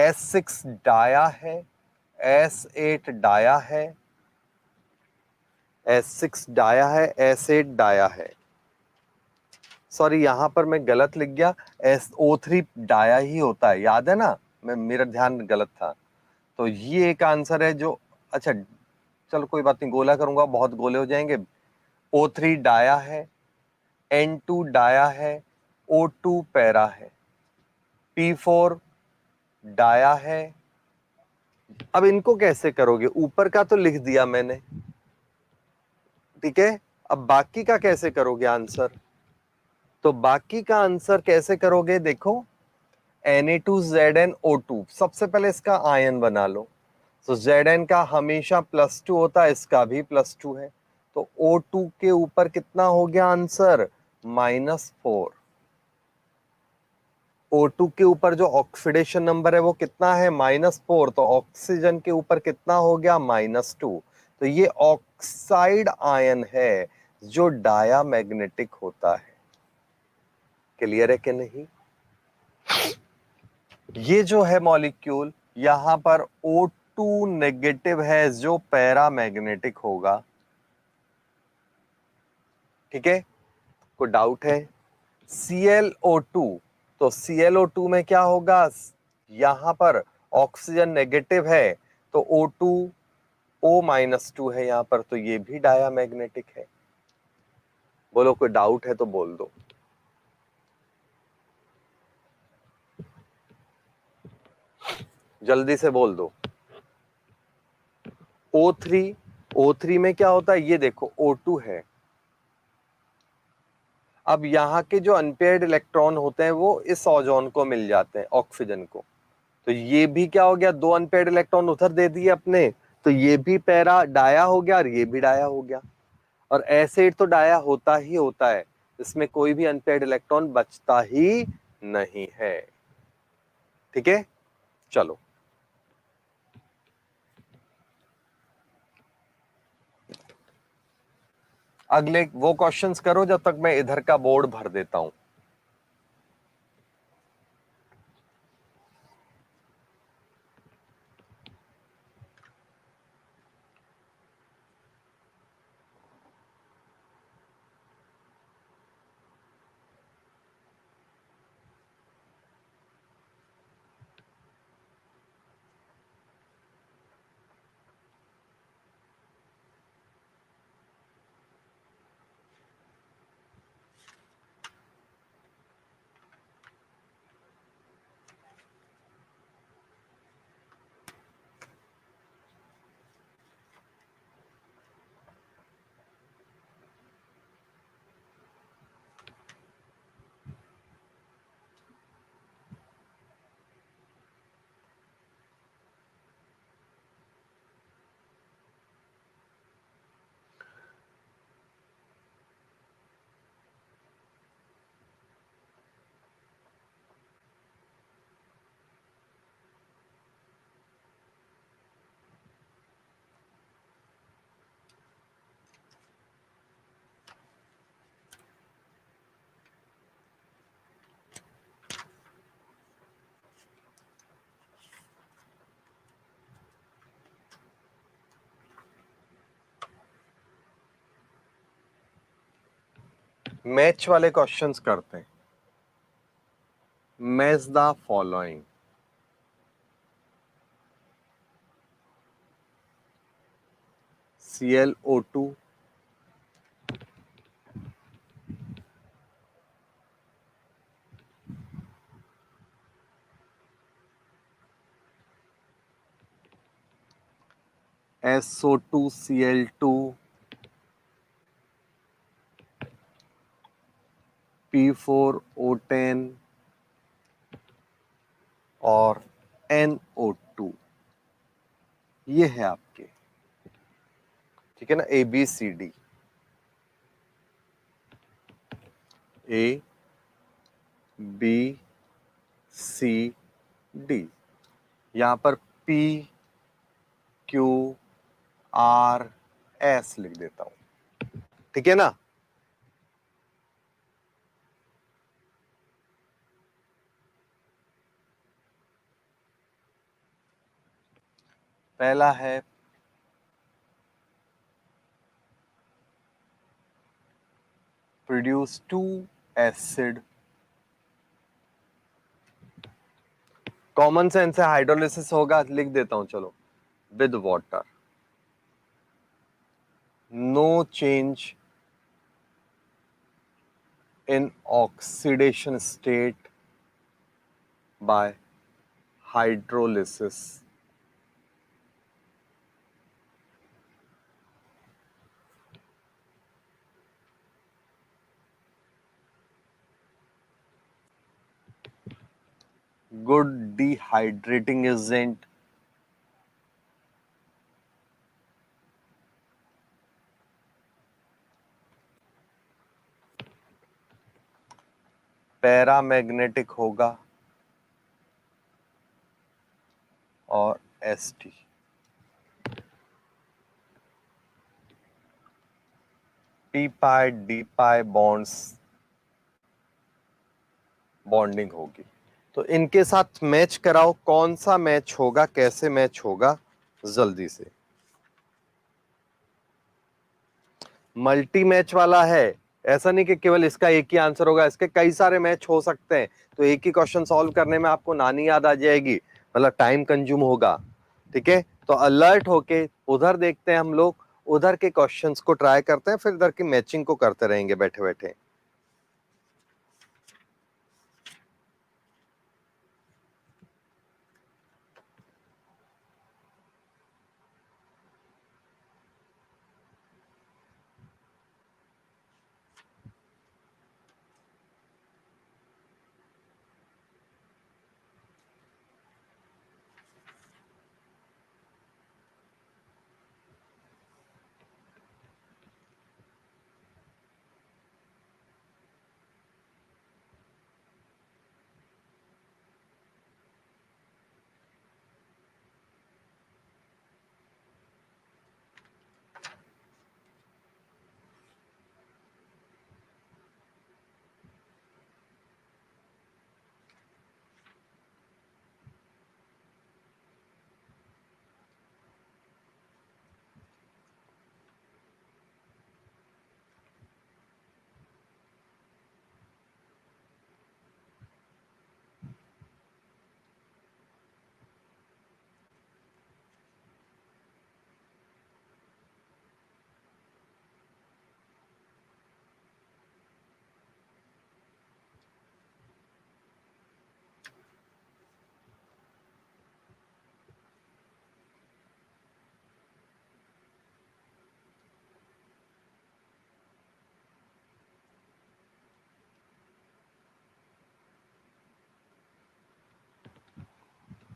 S6 डाया है, S8 डाया है, S6 डाया है, S8 डाया है। सॉरी यहां पर मैं गलत लिख गया, SO3 डाया ही होता है, याद है ना, मेरा ध्यान गलत था। तो ये एक आंसर है जो, अच्छा चलो कोई बात नहीं, गोला करूंगा बहुत गोले हो जाएंगे। O3 डाया है, N2 डाया है, O2 पैरा है, P4 डाया है। अब इनको कैसे करोगे, ऊपर का तो लिख दिया मैंने, ठीक है, अब बाकी का कैसे करोगे आंसर? तो बाकी का आंसर कैसे करोगे, देखो Na2ZnO2, सबसे पहले इसका आयन बना लो। तो Zn का हमेशा +2 होता है, इसका भी +2 है, तो O2 के ऊपर कितना हो गया आंसर, -4। O2 के ऊपर जो ऑक्सीडेशन नंबर है वो कितना है, -4, तो ऑक्सीजन के ऊपर कितना हो गया, -2। तो ये ऑक्साइड आयन है जो डायामैग्नेटिक होता है। क्लियर है कि नहीं? ये जो है मॉलिक्यूल, यहां पर O2 नेगेटिव है जो पैरामैग्नेटिक होगा। ठीक है, कोई डाउट है? ClO2, तो ClO2 में क्या होगा, यहां पर ऑक्सीजन नेगेटिव है तो O2 O-2 है यहां पर, तो ये भी डायामैग्नेटिक है। बोलो कोई डाउट है तो बोल दो। जल्दी से बोल दो। O3 में क्या होता है, ये देखो O2 है। अब यहाँ के जो अनपेयर्ड इलेक्ट्रॉन होते हैं वो इस ओजोन को मिल जाते हैं, ऑक्सीजन को। तो ये भी क्या हो गया, 2 अनपेयर्ड इलेक्ट्रॉन उधर दे दिए अपने, तो ये भी पैरा डाया हो गया और ये भी डाया हो गया। और एसिड तो डाया होता ही होता है, इसमें कोई भी अनपेयर्ड इलेक्ट्रॉन बचता ही नहीं है। ठीक है, चलो अगले वो क्वेश्चंस करो जब तक मैं इधर का बोर्ड भर देता हूं। मैच वाले क्वेश्चंस करते हैं। Match the following, ClO2, SO2Cl2, P4O10 और NO2, ये है आपके, ठीक है ना, ABCD, ABCD। यहां पर PQ आर एस लिख देता हूं, ठीक है ना। पहला है produce two acid, common sense है हाइड्रोलिसिस होगा, लिख देता हूं चलो, with water, no change in oxidation state by hydrolysis, good dehydrating agent, paramagnetic होगा और एसटी, p pi d pi bonds bonding होगी। तो इनके साथ मैच कराओ, कौन सा मैच होगा, कैसे मैच होगा, जल्दी से। मल्टी मैच वाला है, ऐसा नहीं कि केवल इसका एक ही आंसर होगा, इसके कई सारे मैच हो सकते हैं, तो एक ही क्वेश्चन सॉल्व करने में आपको नानी याद आ जाएगी, मतलब टाइम कंज्यूम होगा, ठीक है। तो अलर्ट होके उधर देखते हैं हम लोग, उधर के क्वेश्चंस को ट्राई करते हैं, फिर इधर की मैचिंग को करते रहेंगे बैठे बैठे।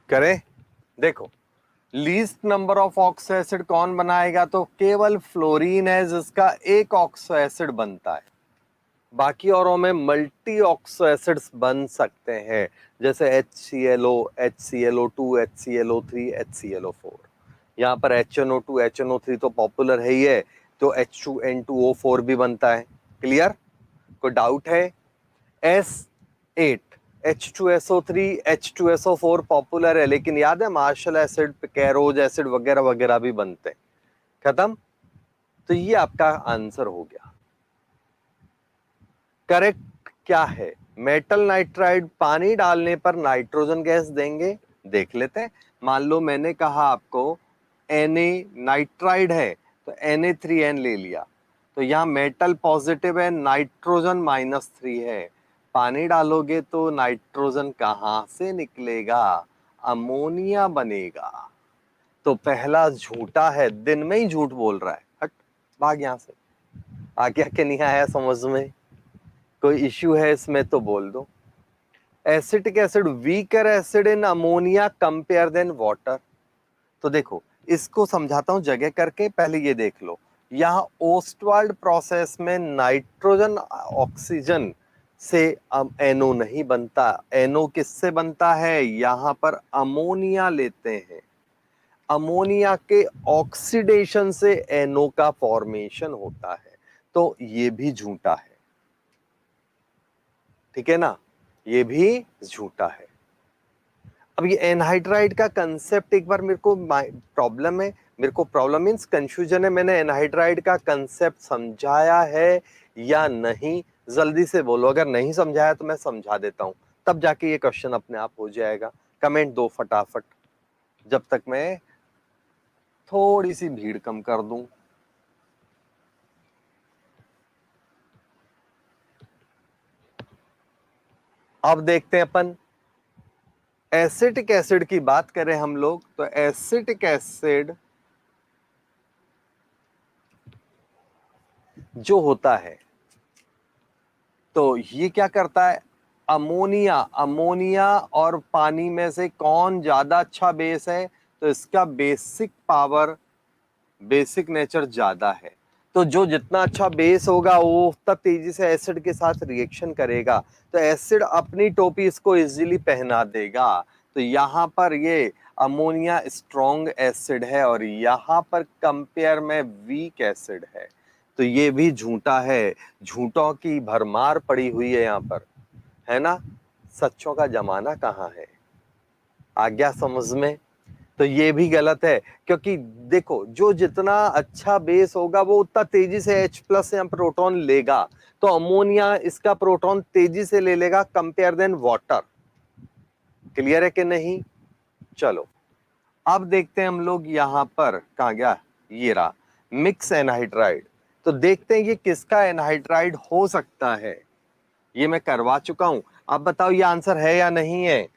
करें, देखो least number of oxo acid कौन बनाएगा, तो केवल फ्लोरीन है जिसका एक ऑक्सो एसिड बनता है, बाकी औरों में मल्टी ऑक्सो एसिड्स बन सकते हैं, जैसे HClO, HClO2, HClO3, HClO4। यहाँ पर HNO2, HNO3 तो पॉपुलर है ही है, तो H2N2O4 भी बनता है। क्लियर, कोई डाउट है? S8, H2SO3, H2SO4 पॉपुलर है, लेकिन याद है मार्शल एसिड, कैरोज एसिड वगैरह वगैरह भी बनते हैं। खत्म, तो ये आपका आंसर हो गया। करेक्ट क्या है? मेटल नाइट्राइड पानी डालने पर नाइट्रोजन गैस देंगे, देख लेते हैं। मान लो मैंने कहा आपको Na नाइट्राइड है, तो Na3N ले लिया, तो यहाँ मेटल पॉजिटिव है, नाइट्रोजन -3 है, पानी डालोगे तो नाइट्रोजन कहां से निकलेगा? अमोनिया बनेगा। तो पहला झूठा है, दिन में ही झूठ बोल रहा है, हट भाग यहां से। आ गया कि नहीं आया समझ में? कोई इश्यू है इसमें तो बोल दो। Acetic acid weaker acid in ammonia compare than water. तो देखो इसको समझाता हूं जगह करके, पहले ये देख लो। यहां ओस्टवाल्ड प्रोसेस में नाइट्रोजन ऑक्सीजन से एनो नहीं बनता, एनो किससे बनता है? यहां पर अमोनिया लेते हैं। अमोनिया के ऑक्सीडेशन से NO का फॉर्मेशन होता है, तो ये भी झूठा है, ठीक है ना, ये भी झूठा है। अब ये एनहाइड्राइड का कंसेप्ट एक बार मेरे को प्रॉब्लम है, मेरे को प्रॉब्लम मीन्स कंफ्यूजन है, मैंने एनहाइड्राइड का कंसेप्ट समझाया है या नहीं, जल्दी से बोलो, अगर नहीं समझाया तो मैं समझा देता हूं, तब जाके ये क्वेश्चन अपने आप हो जाएगा। कमेंट दो फटाफट, जब तक मैं थोड़ी सी भीड़ कम कर दूं। अब देखते हैं अपन, एसिटिक एसिड की बात करें हम लोग, तो एसिटिक एसिड जो होता है, तो ये क्या करता है, अमोनिया, अमोनिया और पानी में से कौन ज्यादा अच्छा बेस है, तो इसका बेसिक पावर, बेसिक नेचर ज्यादा है, तो जो जितना अच्छा बेस होगा वो उतना तेजी से एसिड के साथ रिएक्शन करेगा, तो एसिड अपनी टोपी इसको इजीली पहना देगा। तो यहाँ पर ये अमोनिया स्ट्रॉन्ग एसिड है और यहाँ पर कंपेयर में वीक एसिड है, तो ये भी झूठा है, झूठों की भरमार पड़ी हुई है यहाँ पर, है ना, सच्चों का जमाना कहाँ है, आ गया समझ में। तो ये भी गलत है, क्योंकि देखो जो जितना अच्छा बेस होगा वो उतना तेजी से H+ या प्रोटॉन लेगा, तो अमोनिया इसका प्रोटॉन तेजी से ले लेगा कंपेयर देन वाटर। क्लियर है कि नहीं? चलो अब देखते हैं हम लोग, यहां पर कहा गया, ये रहा मिक्स एनहाइड्राइड, तो देखते हैं ये किसका एनहाइड्राइड हो सकता है, ये मैं करवा चुका हूं, अब बताओ ये आंसर है या नहीं है।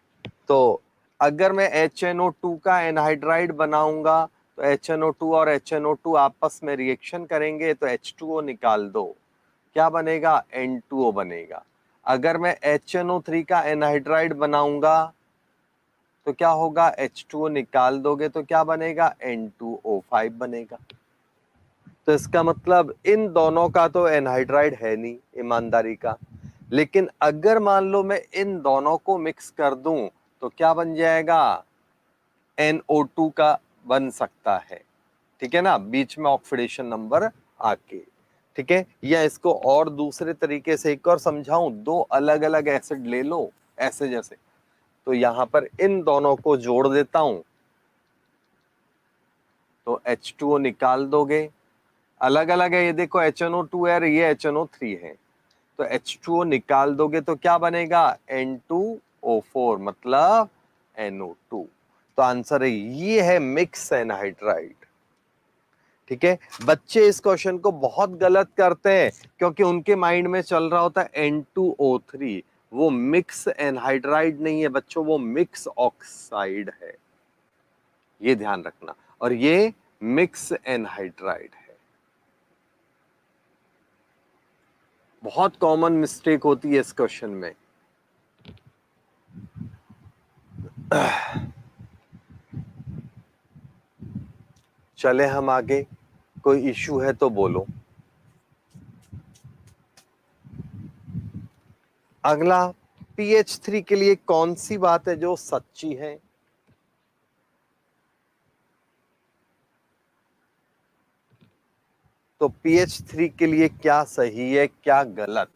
तो अगर मैं HNO2 का एनहाइड्राइड बनाऊंगा, तो HNO2 और HNO2 आपस में रिएक्शन करेंगे, तो H2O निकाल दो, क्या बनेगा, N2O बनेगा। अगर मैं HNO3 का एनहाइड्राइड बनाऊंगा तो क्या होगा, H2O निकाल दोगे तो क्या बनेगा, N2O5 बनेगा। तो इसका मतलब इन दोनों का तो एनहाइड्राइड है नहीं ईमानदारी का, लेकिन अगर मान लो मैं इन दोनों को मिक्स कर दूं तो क्या बन जाएगा, NO2 का बन सकता है, ठीक है ना, बीच में ऑक्सीडेशन नंबर आके, ठीक है। या इसको और दूसरे तरीके से एक और समझाऊं, दो अलग अलग एसिड ले लो ऐसे जैसे, तो यहां पर इन दोनों को जोड़ देता हूं, तो H2O निकाल दोगे, अलग अलग है, ये देखो HNO2 है और ये HNO3 है, तो H2O निकाल दोगे तो क्या बनेगा, N2O4 मतलब NO2। तो आंसर है, ये है मिक्स एनहाइड्राइड, ठीक है। बच्चे इस क्वेश्चन को बहुत गलत करते हैं, क्योंकि उनके माइंड में चल रहा होता है N2O3, वो मिक्स एनहाइड्राइड नहीं है बच्चों, वो मिक्स ऑक्साइड है, ये ध्यान रखना, और ये मिक्स एनहाइड्राइड है। बहुत कॉमन मिस्टेक होती है इस क्वेश्चन में। चले हम आगे, कोई इश्यू है तो बोलो। अगला, pH3 के लिए कौन सी बात है जो सच्ची है, तो pH3 के लिए क्या सही है क्या गलत,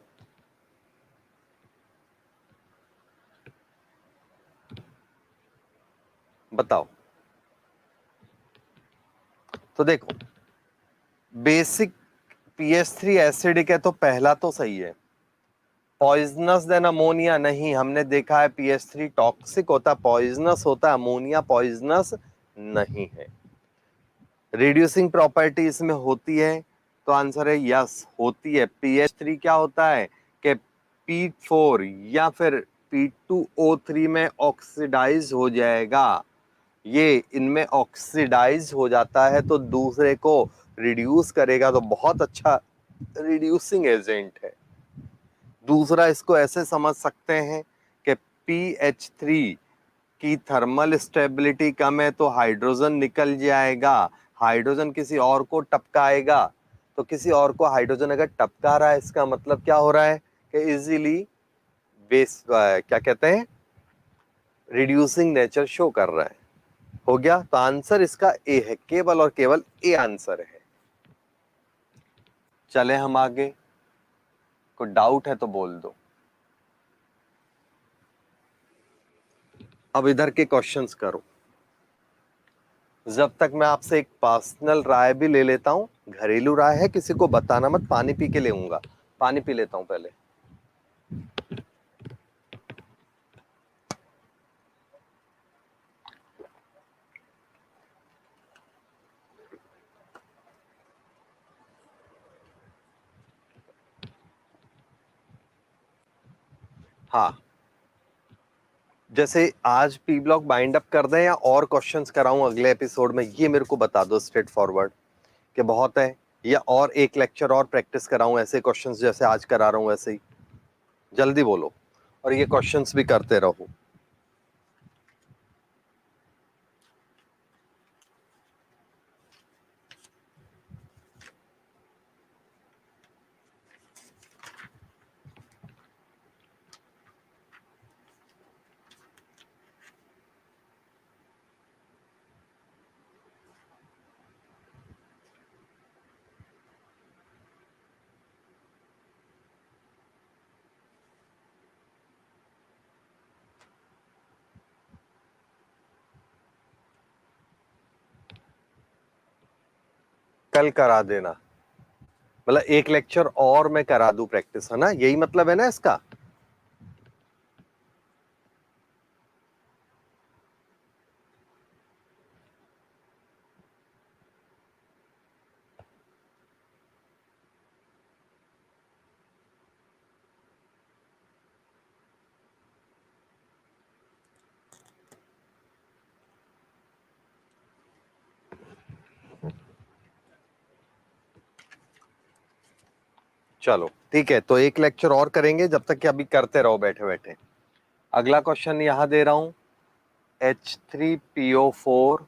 बताओ। तो देखो, बेसिक pH3 एसिडिक है, तो पहला तो सही है। पॉइजनस देन अमोनिया नहीं, हमने देखा है pH3 टॉक्सिक होता, पॉइजनस होता है, अमोनिया पॉइजनस नहीं है। रिड्यूसिंग प्रॉपर्टी इसमें होती है, तो आंसर है यस होती है। pH3 क्या होता है कि P4 या फिर P2O3 में ऑक्सीडाइज हो जाएगा, ये इनमें ऑक्सीडाइज हो जाता है तो दूसरे को रिड्यूस करेगा, तो बहुत अच्छा रिड्यूसिंग एजेंट है। दूसरा इसको ऐसे समझ सकते हैं कि pH3 की थर्मल स्टेबिलिटी कम है तो हाइड्रोजन निकल जाएगा, हाइड्रोजन किसी और को टपकाएगा, तो किसी और को हाइड्रोजन अगर टपका रहा है इसका मतलब क्या हो रहा है कि इजीली बेस क्या कहते हैं, रिड्यूसिंग नेचर शो कर रहा है। हो गया, तो आंसर इसका ए है, केवल और केवल ए आंसर है। चले हम आगे, कोई डाउट है तो बोल दो। अब इधर के क्वेश्चंस करो। जब तक मैं आपसे एक पर्सनल राय भी ले लेता हूं, घरेलू राय है, किसी को बताना मत, पानी पी के लेऊंगा, पानी पी लेता हूं पहले। हाँ, जैसे आज पी ब्लॉक बाइंड अप कर दें या और क्वेश्चंस कराऊं अगले एपिसोड में, ये मेरे को बता दो स्ट्रेट फॉरवर्ड, कि बहुत है, या और एक लेक्चर और प्रैक्टिस कराऊं ऐसे क्वेश्चंस जैसे आज करा रहा हूं वैसे ही, जल्दी बोलो, और ये क्वेश्चंस भी करते रहो। कल करा देना, मतलब एक लेक्चर और मैं करा दूं प्रैक्टिस, है ना, यही मतलब है ना इसका। चलो ठीक है, तो एक लेक्चर और करेंगे, जब तक कि अभी करते रहो बैठे बैठे। अगला क्वेश्चन यहां दे रहा हूं, H3PO4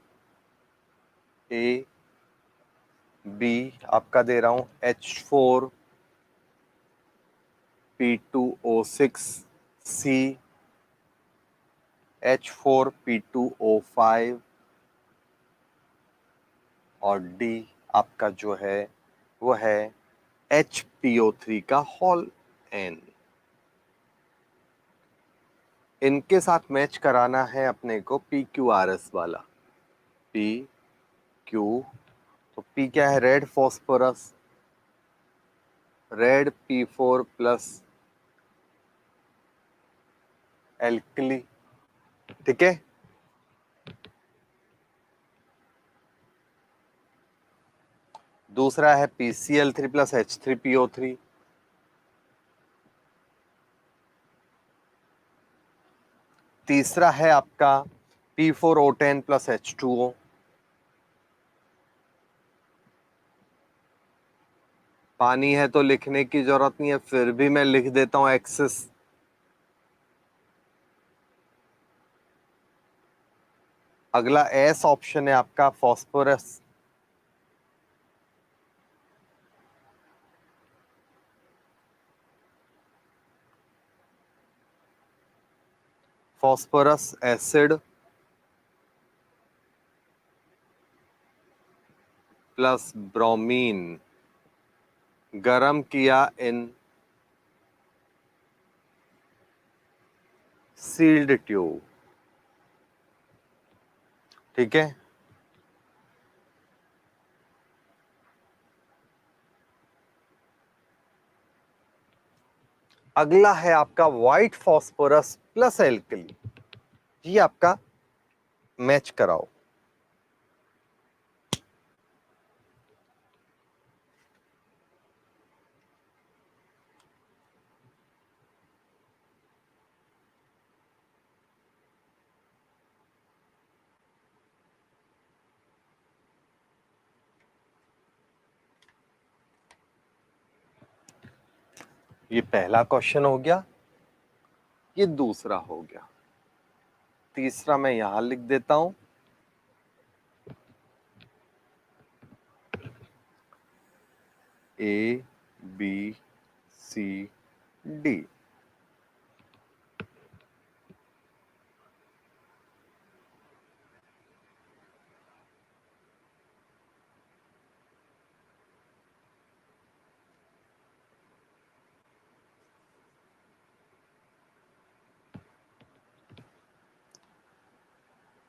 ए बी, आपका दे रहा हूं H4P2O6 सी, H4P2O5 और डी आपका जो है वो है HPO3 का होल एन। इनके साथ मैच कराना है अपने को PQRS वाला, PQ, तो P क्या है, red phosphorus, red P4 plus alkali, ठीक है। दूसरा है PCl3 प्लस H3PO3, तीसरा है आपका P4O10 प्लस H2O, पानी है तो लिखने की जरूरत नहीं है, फिर भी मैं लिख देता हूं एक्सिस। अगला एस ऑप्शन है आपका phosphorus, phosphorous acid plus bromine, गरम किया इन सील्ड ट्यूब, ठीक है। अगला है आपका व्हाइट फॉस्फोरस प्लस एल्कली, ये आपका मैच कराओ। ये पहला क्वेश्चन हो गया, ये दूसरा हो गया, तीसरा मैं यहां लिख देता हूं, ABCD।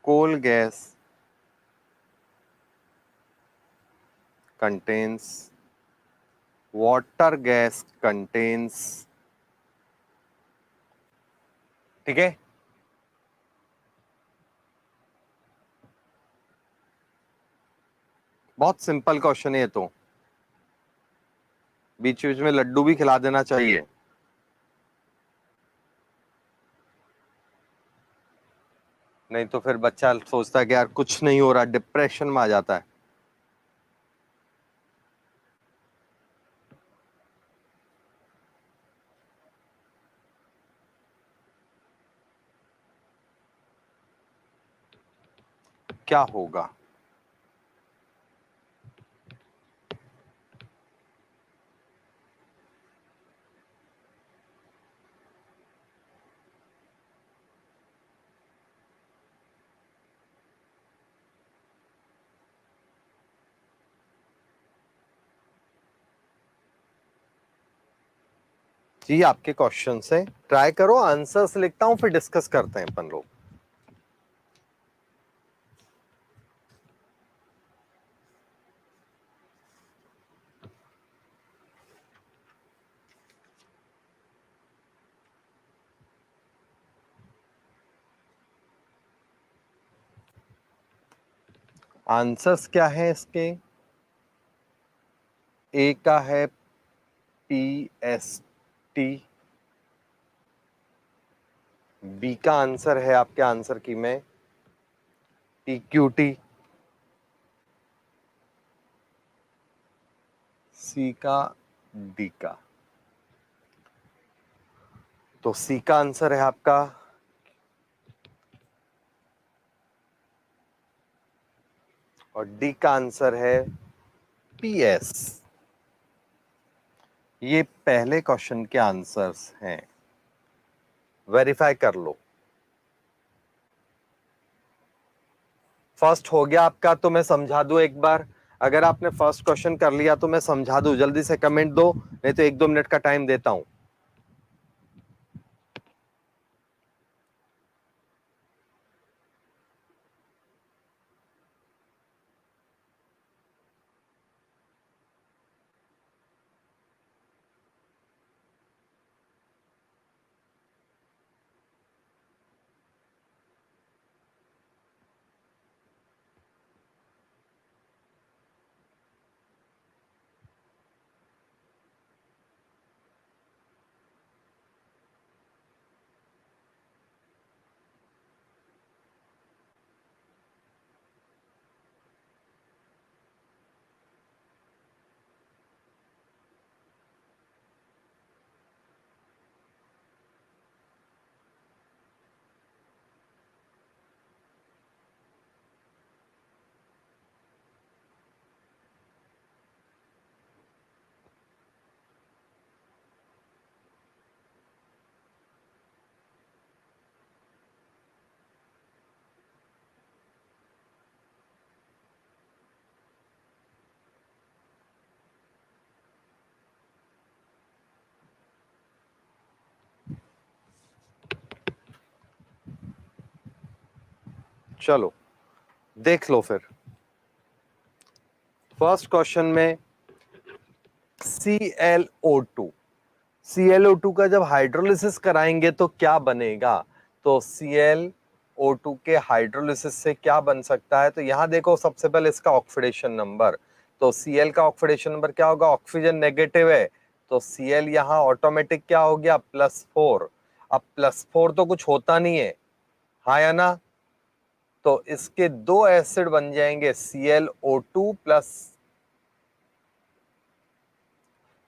coal gas contains water gas contains, ठीक है। बहुत सिंपल क्वेश्चन है ये तो, बीच बीच में लड्डू भी खिला देना चाहिए। नहीं तो फिर बच्चा सोचता है कि यार कुछ नहीं हो रहा, डिप्रेशन में आ जाता है। क्या होगा? जी आपके क्वेश्चन से ट्राई करो, आंसर्स लिखता हूं फिर डिस्कस करते हैं अपन लोग। आंसर्स क्या है इसके? ए का है PST, बी का आंसर है आपके आंसर की में PQT, सी का डी का। तो सी का आंसर है आपका और डी का आंसर है PS। ये पहले क्वेश्चन के आंसर्स हैं, वेरीफाई कर लो। फर्स्ट हो गया आपका तो मैं समझा दूं एक बार, अगर आपने फर्स्ट क्वेश्चन कर लिया तो मैं समझा दूं, जल्दी से कमेंट दो, नहीं तो 1-2 मिनट का टाइम देता हूं। चलो देख लो फिर। फर्स्ट क्वेश्चन में ClO2, ClO2 का जब हाइड्रोलिसिस कराएंगे तो क्या बनेगा? तो ClO2 के हाइड्रोलिसिस से क्या बन सकता है? तो यहां देखो सबसे पहले इसका ऑक्सीडेशन नंबर, तो Cl का ऑक्सीडेशन नंबर क्या होगा? ऑक्सीजन नेगेटिव है तो Cl यहां ऑटोमेटिक क्या हो गया? +4। अब +4 तो कुछ होता नहीं है, हाँ या ना? तो इसके दो एसिड बन जाएंगे ClO2 प्लस,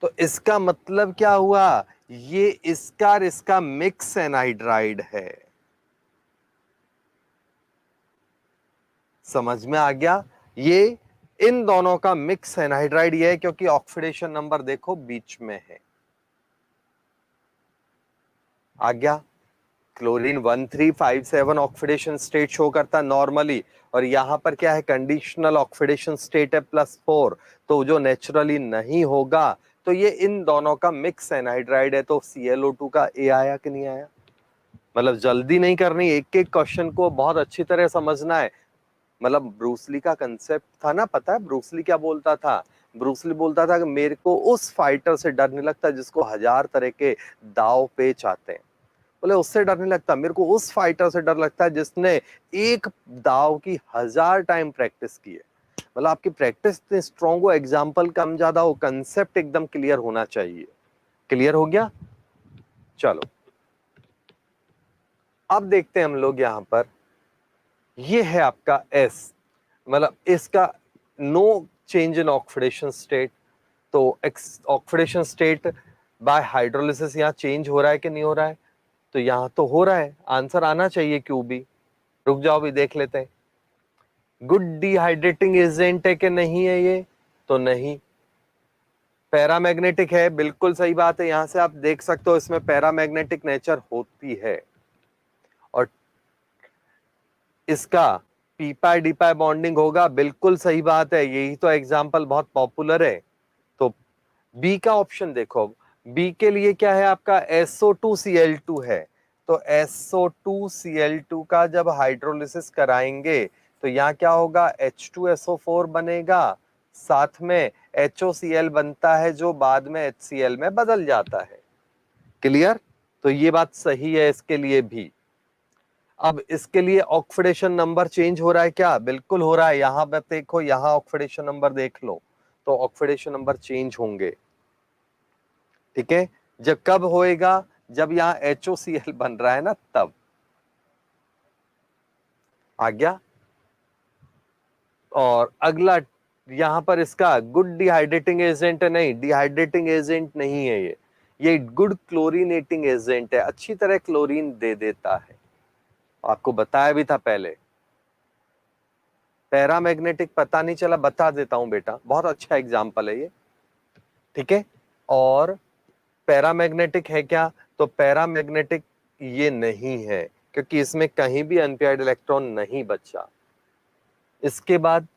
तो इसका मतलब क्या हुआ? ये इसका और इसका मिक्स एनहाइड्राइड है। समझ में आ गया? ये इन दोनों का मिक्स एनहाइड्राइड ये है, क्योंकि ऑक्सीडेशन नंबर देखो बीच में है। आ गया? क्लोरीन 1357 ऑक्सीडेशन स्टेट शो करता नॉर्मली, और यहां पर क्या है? कंडीशनल ऑक्सीडेशन स्टेट है +4, तो जो नेचुरली नहीं होगा। तो ये इन दोनों का मिक्स एनहाइड्राइड है, तो ClO2 का ए आया कि नहीं आया? मतलब जल्दी नहीं करनी, एक एक क्वेश्चन को बहुत अच्छी तरह समझना है। मतलब ब्रूसली का कंसेप्ट था ना, पता है ब्रूसली क्या बोलता था? ब्रूसली बोलता था कि मेरे को उस फाइटर से डर नहीं लगता जिसको 1000 तरह के दाव पेच आते हैं। बोले उससे डर नहीं लगता, मेरे को उस फाइटर से डर लगता है जिसने एक दाव की 1000 टाइम प्रैक्टिस की है। मतलब आपकी प्रैक्टिस इतनी स्ट्रांग हो, एग्जाम्पल कम ज्यादा हो, कंसेप्ट एकदम क्लियर होना चाहिए। क्लियर हो गया? चलो अब देखते हैं हम लोग यहां पर, ये है आपका एस, मतलब इसका no change in oxidation state. तो ऑक्सीडेशन स्टेट बाय हाइड्रोलिसिस यहाँ चेंज हो रहा है कि नहीं हो रहा है? तो यहां तो हो रहा है, आंसर आना चाहिए क्यू बी। रुक जाओ भी देख लेते हैं। गुड डिहाइड्रेटिंग एजेंट है कि नहीं है ये? तो नहीं। पैरामैग्नेटिक है, बिल्कुल सही बात है, यहां से आप देख सकते हो इसमें पैरामैग्नेटिक नेचर होती है। और इसका पीपाई डीपाई बॉन्डिंग होगा, बिल्कुल सही बात है, यही तो एग्जाम्पल बहुत पॉपुलर है। तो बी का ऑप्शन देखो, बी के लिए क्या है आपका SO2Cl2 है। तो SO2Cl2 का जब हाइड्रोलिसिस कराएंगे तो यहाँ क्या होगा, H2SO4 बनेगा, साथ में HOCl बनता है जो बाद में HCl में बदल जाता है। क्लियर? तो ये बात सही है इसके लिए भी। अब इसके लिए ऑक्सीडेशन नंबर चेंज हो रहा है क्या? बिल्कुल हो रहा है, यहां पर देखो, यहां ऑक्सीडेशन नंबर देख लो, तो ऑक्सीडेशन नंबर चेंज होंगे। ठीक है, जब कब होएगा? जब यहां HOCl बन रहा है ना, तब। आ गया? और अगला यहां पर इसका गुड डिहाइड्रेटिंग एजेंट है, नहीं डिहाइड्रेटिंग एजेंट नहीं है ये गुड क्लोरीनेटिंग एजेंट है, अच्छी तरह क्लोरीन दे देता है। आपको बताया भी था पहले। पैरामैग्नेटिक पता नहीं चला, बता देता हूं बेटा, बहुत अच्छा एग्जाम्पल है ये। ठीक है, और पैरामैग्नेटिक है क्या? तो पैरामैग्नेटिक ये नहीं है, क्योंकि इसमें कहीं भी अनपेयर्ड इलेक्ट्रॉन नहीं बचा। इसके बाद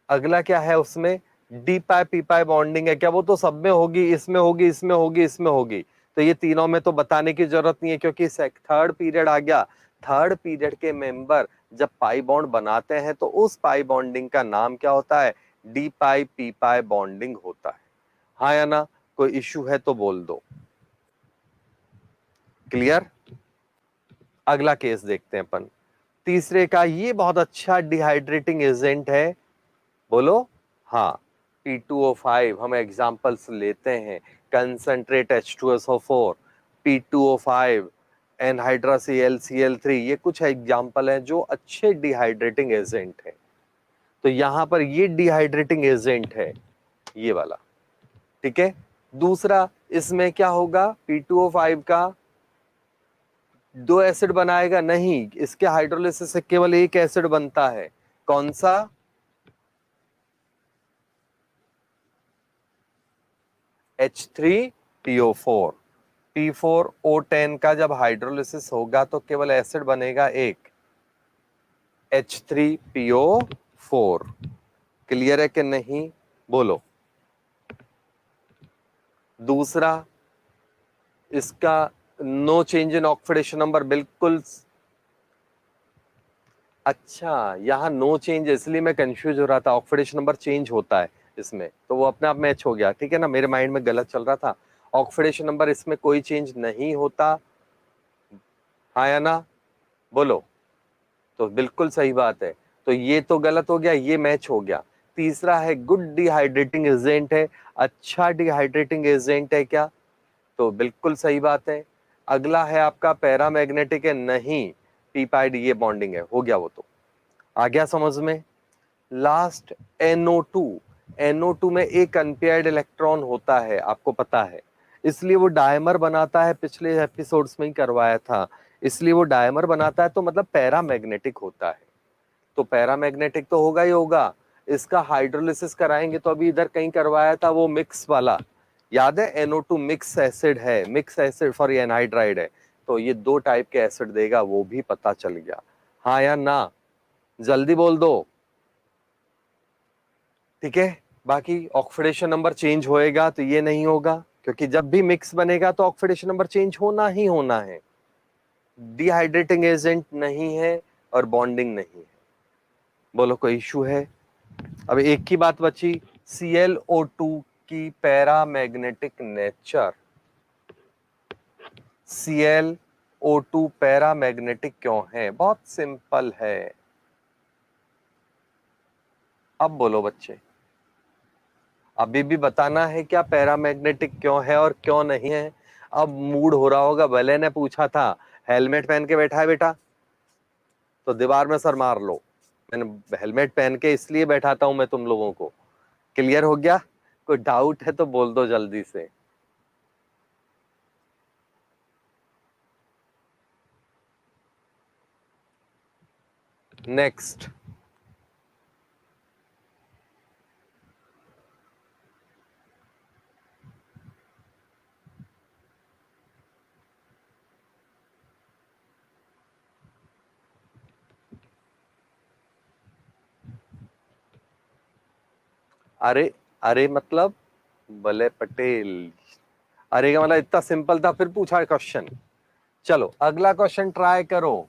अगला क्या है, उसमें डी पाई पी पाई बॉन्डिंग है क्या? वो तो सब में होगी, इसमें होगी, इसमें होगी, इसमें होगी। तो ये तीनों में तो बताने की जरूरत नहीं है, क्योंकि थर्ड पीरियड आ गया। थर्ड पीरियड के मेंबर जब पाई बॉन्ड बनाते हैं तो उस पाई बॉन्डिंग का नाम क्या होता है? डी पाई पी पाई बॉन्डिंग होता है। हाँ या ना? कोई इश्यू है तो बोल दो। क्लियर? अगला केस देखते हैं अपन, तीसरे का। ये बहुत अच्छा डिहाइड्रेटिंग एजेंट है, बोलो। हाँ, P2O5 हम एग्जांपल्स लेते हैं, कंसंट्रेट H2SO4, P2O5, एनहाइड्रा ClCl3, ये कुछ एग्जांपल हैं जो अच्छे डिहाइड्रेटिंग एजेंट हैं। तो यहां पर ये डिहाइड्रेटिंग एजेंट है, ये वाला। ठीक है, दूसरा इसमें क्या होगा, P2O5 का दो एसिड बनाएगा नहीं, इसके हाइड्रोलिसिस से केवल एक एसिड बनता है। कौन सा? H3PO4। P4O10 का जब हाइड्रोलिसिस होगा तो केवल एसिड बनेगा एक, H3PO4। क्लियर है कि नहीं? बोलो। दूसरा इसका no change in oxidation number, बिल्कुल। अच्छा, यहाँ नो चेंज, इसलिए मैं कंफ्यूज हो रहा था, ऑक्सीडेशन नंबर चेंज होता है इसमें, तो वो अपने आप मैच हो गया। ठीक है ना, मेरे माइंड में गलत चल रहा था। ऑक्सीडेशन नंबर इसमें कोई चेंज नहीं होता, हाँ या ना? बोलो। तो बिल्कुल सही बात है, तो ये तो गलत हो गया, ये मैच हो गया। तीसरा है गुड डिहाइड्रेटिंग एजेंट है, अच्छा डिहाइड्रेटिंग एजेंट है क्या? तो बिल्कुल सही बात है। अगला है आपका पैरामैग्नेटिक है, नहीं, पी पाई डी ये बॉन्डिंग है, हो गया वो तो। आ गया समझ में? Last NO2। NO2 में एक अनपेयर्ड इलेक्ट्रॉन होता है, आपको पता है, इसलिए वो डायमर बनाता है, पिछले एपिसोड्स में ही करवाया था। इसलिए वो डायमर बनाता है, तो मतलब पैरामैग्नेटिक होता है। तो पैरामैग्नेटिक तो होगा ही होगा। इसका हाइड्रोलिसिस कराएंगे तो अभी इधर कहीं करवाया था वो मिक्स वाला, याद है? NO2 मिक्स एसिड है, मिक्स एसिड फॉर एनहाइड्राइड है। तो ये दो टाइप के एसिड देगा, वो भी पता चल गया। हाँ या ना? जल्दी बोल दो। ठीक है, बाकी ऑक्सीडेशन नंबर चेंज होएगा तो ये नहीं होगा, क्योंकि जब भी मिक्स बनेगा तो ऑक्सीडेशन नंबर चेंज होना ही होना है। डिहाइड्रेटिंग एजेंट नहीं है और बॉन्डिंग नहीं है। बोलो कोई इशू है? अब एक की बात बची, ClO2 की पैरामैग्नेटिक नेचर। ClO2 पैरामैग्नेटिक क्यों है? बहुत सिंपल है। अब बोलो बच्चे, अभी भी बताना है क्या पैरामैग्नेटिक क्यों है और क्यों नहीं है? अब मूड हो रहा होगा, भले ने पूछा था हेलमेट पहन के बैठा है बेटा तो दीवार में सर मार लो। मैंने हेलमेट पहन के इसलिए बैठाता हूं मैं तुम लोगों को। क्लियर हो गया? कोई डाउट है तो बोल दो जल्दी से। नेक्स्ट, अरे अरे मतलब भले पटेल, अरे का मतलब इतना सिंपल था फिर पूछा क्वेश्चन। चलो अगला क्वेश्चन ट्राई करो।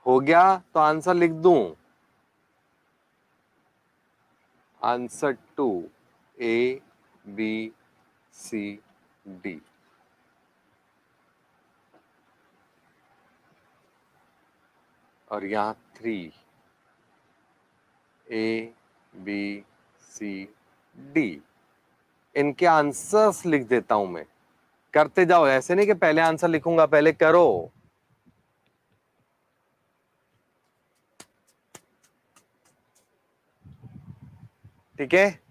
हो गया तो आंसर लिख दूं। Answer 2 ABCD। और यहां 3 ABCD। इनके आंसर्स लिख देता हूं मैं। करते जाओ, ऐसे नहीं कि पहले आंसर लिखूंगा, पहले करो। ठीक है?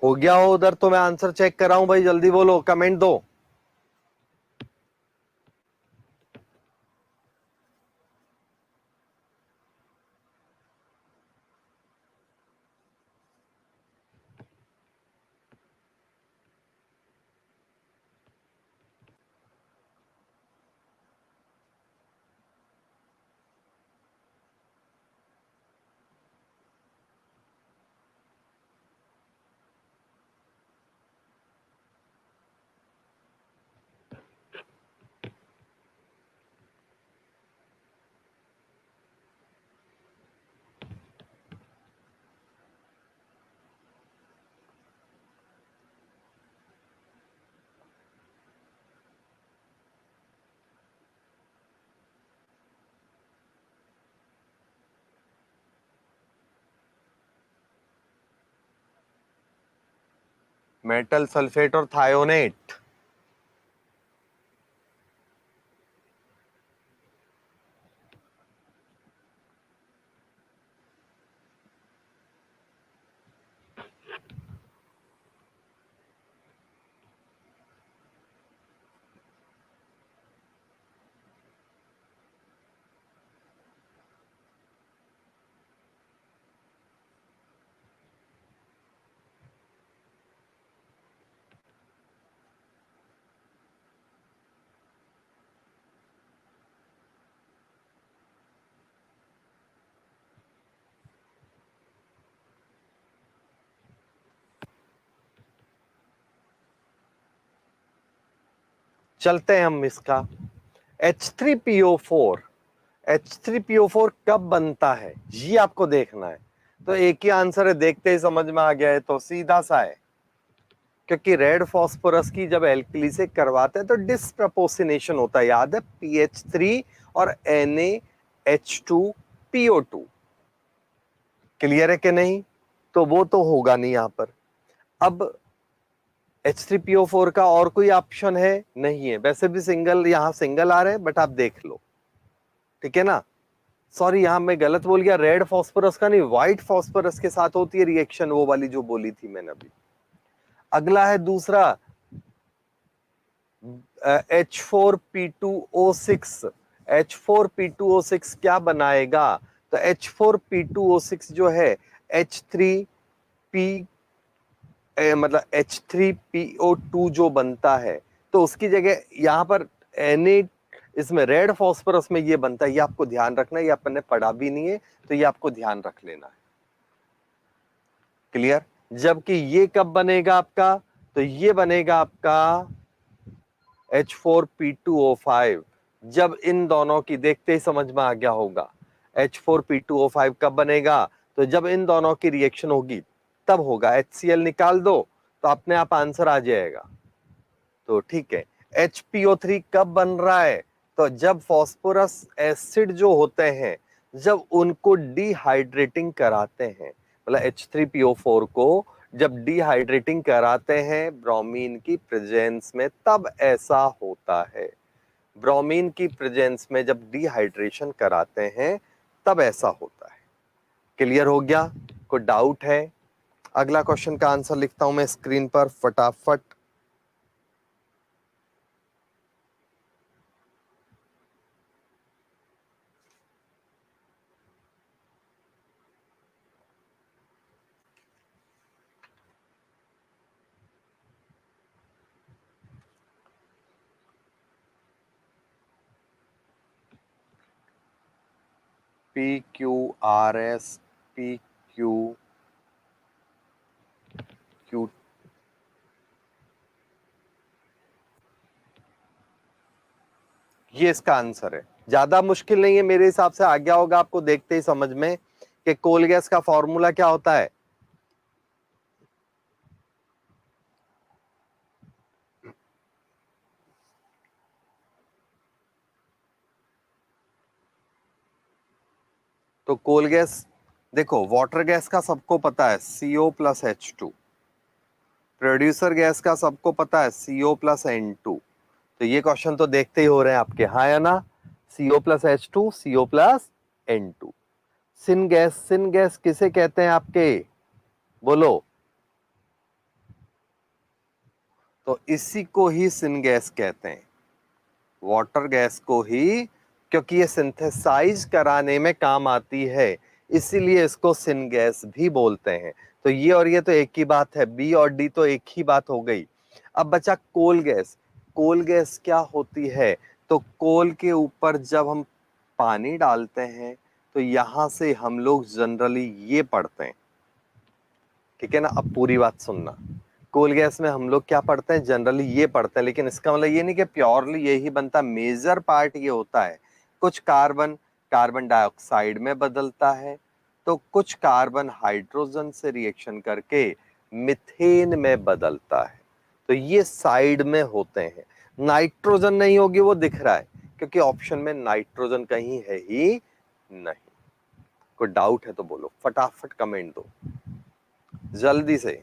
हो गया हो उधर तो मैं आंसर चेक कर रहा हूं भाई, जल्दी बोलो, कमेंट दो। मेटल सल्फेट और थायोनेट। चलते हैं हम इसका। H3PO4, H3PO4 कब बनता है ये आपको देखना है। तो एक ही आंसर है, देखते ही समझ में आ गया है तो सीधा सा है, क्योंकि रेड फास्फोरस की जब एल्कली से करवाते हैं तो डिस्प्रपोर्शनेशन होता है, याद है, PH3 और NaH2PO2। क्लियर है कि नहीं? तो वो तो होगा नहीं यहां पर। अब H3PO4 का और कोई ऑप्शन है? नहीं है। वैसे भी सिंगल, यहां सिंगल आ रहे हैं, बट आप देख लो, ठीक है ना। सॉरी, यहां मैं गलत बोल गया, रेड फास्फोरस का नहीं, व्हाइट फास्फोरस के साथ होती है रिएक्शन, वो वाली जो बोली थी मैंने अभी। अगला है दूसरा, H4P2O6। H4P2O6 क्या बनाएगा? तो H4P2O6 जो है H3P मतलब H3PO2 जो बनता है, तो उसकी जगह यहां पर Na, इसमें रेड फास्फोरस में ये बनता है। ये आपको ध्यान रखना है, ये अपन ने पढ़ा भी नहीं है, तो ये आपको ध्यान रख लेना है। क्लियर? जबकि ये कब बनेगा आपका? तो ये बनेगा आपका H4P2O5। जब इन दोनों की, देखते ही समझ में आ गया होगा, H4P2O5 कब बनेगा? तो जब इन दोनों की रिएक्शन होगी तब होगा। HCl निकाल दो तो अपने आप आंसर आ जाएगा। तो ठीक है। HPO3 कब बन रहा है? तो जब फास्फोरस एसिड जो होते हैं, जब उनको डिहाइड्रेटिंग कराते हैं, मतलब H3PO4 को जब डिहाइड्रेटिंग कराते हैं ब्रोमीन की प्रेजेंस में, तब ऐसा होता है। ब्रोमीन की प्रेजेंस में जब डिहाइड्रेशन कराते हैं तब ऐसा होता है। क्लियर हो गया? कोई डाउट है? अगला क्वेश्चन का आंसर लिखता हूं मैं स्क्रीन पर फटाफट। PQRS PQ Q, ये इसका आंसर है। ज्यादा मुश्किल नहीं है, मेरे हिसाब से आ गया होगा आपको देखते ही समझ में कि कोल गैस का फॉर्मूला क्या होता है। तो कोल गैस, देखो, वाटर गैस का सबको पता है CO+H2, प्रोड्यूसर गैस का सबको पता है CO+N2। तो ये क्वेश्चन तो देखते ही हो रहे हैं आपके, हाँ या ना? CO+H2, CO+N2। सिन गैस किसे कहते हैं आपके? बोलो। तो इसी को ही सिन गैस कहते हैं, वाटर गैस को ही, क्योंकि ये सिंथेसाइज कराने में काम आती है, इसीलिए इसको सिन गैस भी बोलते हैं। तो ये और ये तो एक ही बात है, बी और डी तो एक ही बात हो गई। अब बचा कोल गैस। कोल गैस क्या होती है? तो कोल के ऊपर जब हम पानी डालते हैं तो यहां से हम लोग जनरली ये पढ़ते हैं, ठीक है ना। अब पूरी बात सुनना, कोल गैस में हम लोग क्या पढ़ते हैं? जनरली ये पढ़ते हैं, लेकिन इसका मतलब ये नहीं कि प्योरली यही बनता। मेजर पार्ट ये होता है, कुछ कार्बन कार्बन डाइऑक्साइड में बदलता है, तो कुछ कार्बन हाइड्रोजन से रिएक्शन करके मिथेन में बदलता है। तो ये साइड में होते हैं। नाइट्रोजन नहीं होगी, वो दिख रहा है, क्योंकि ऑप्शन में नाइट्रोजन कहीं है ही नहीं। कोई डाउट है तो बोलो, फटाफट कमेंट दो जल्दी से।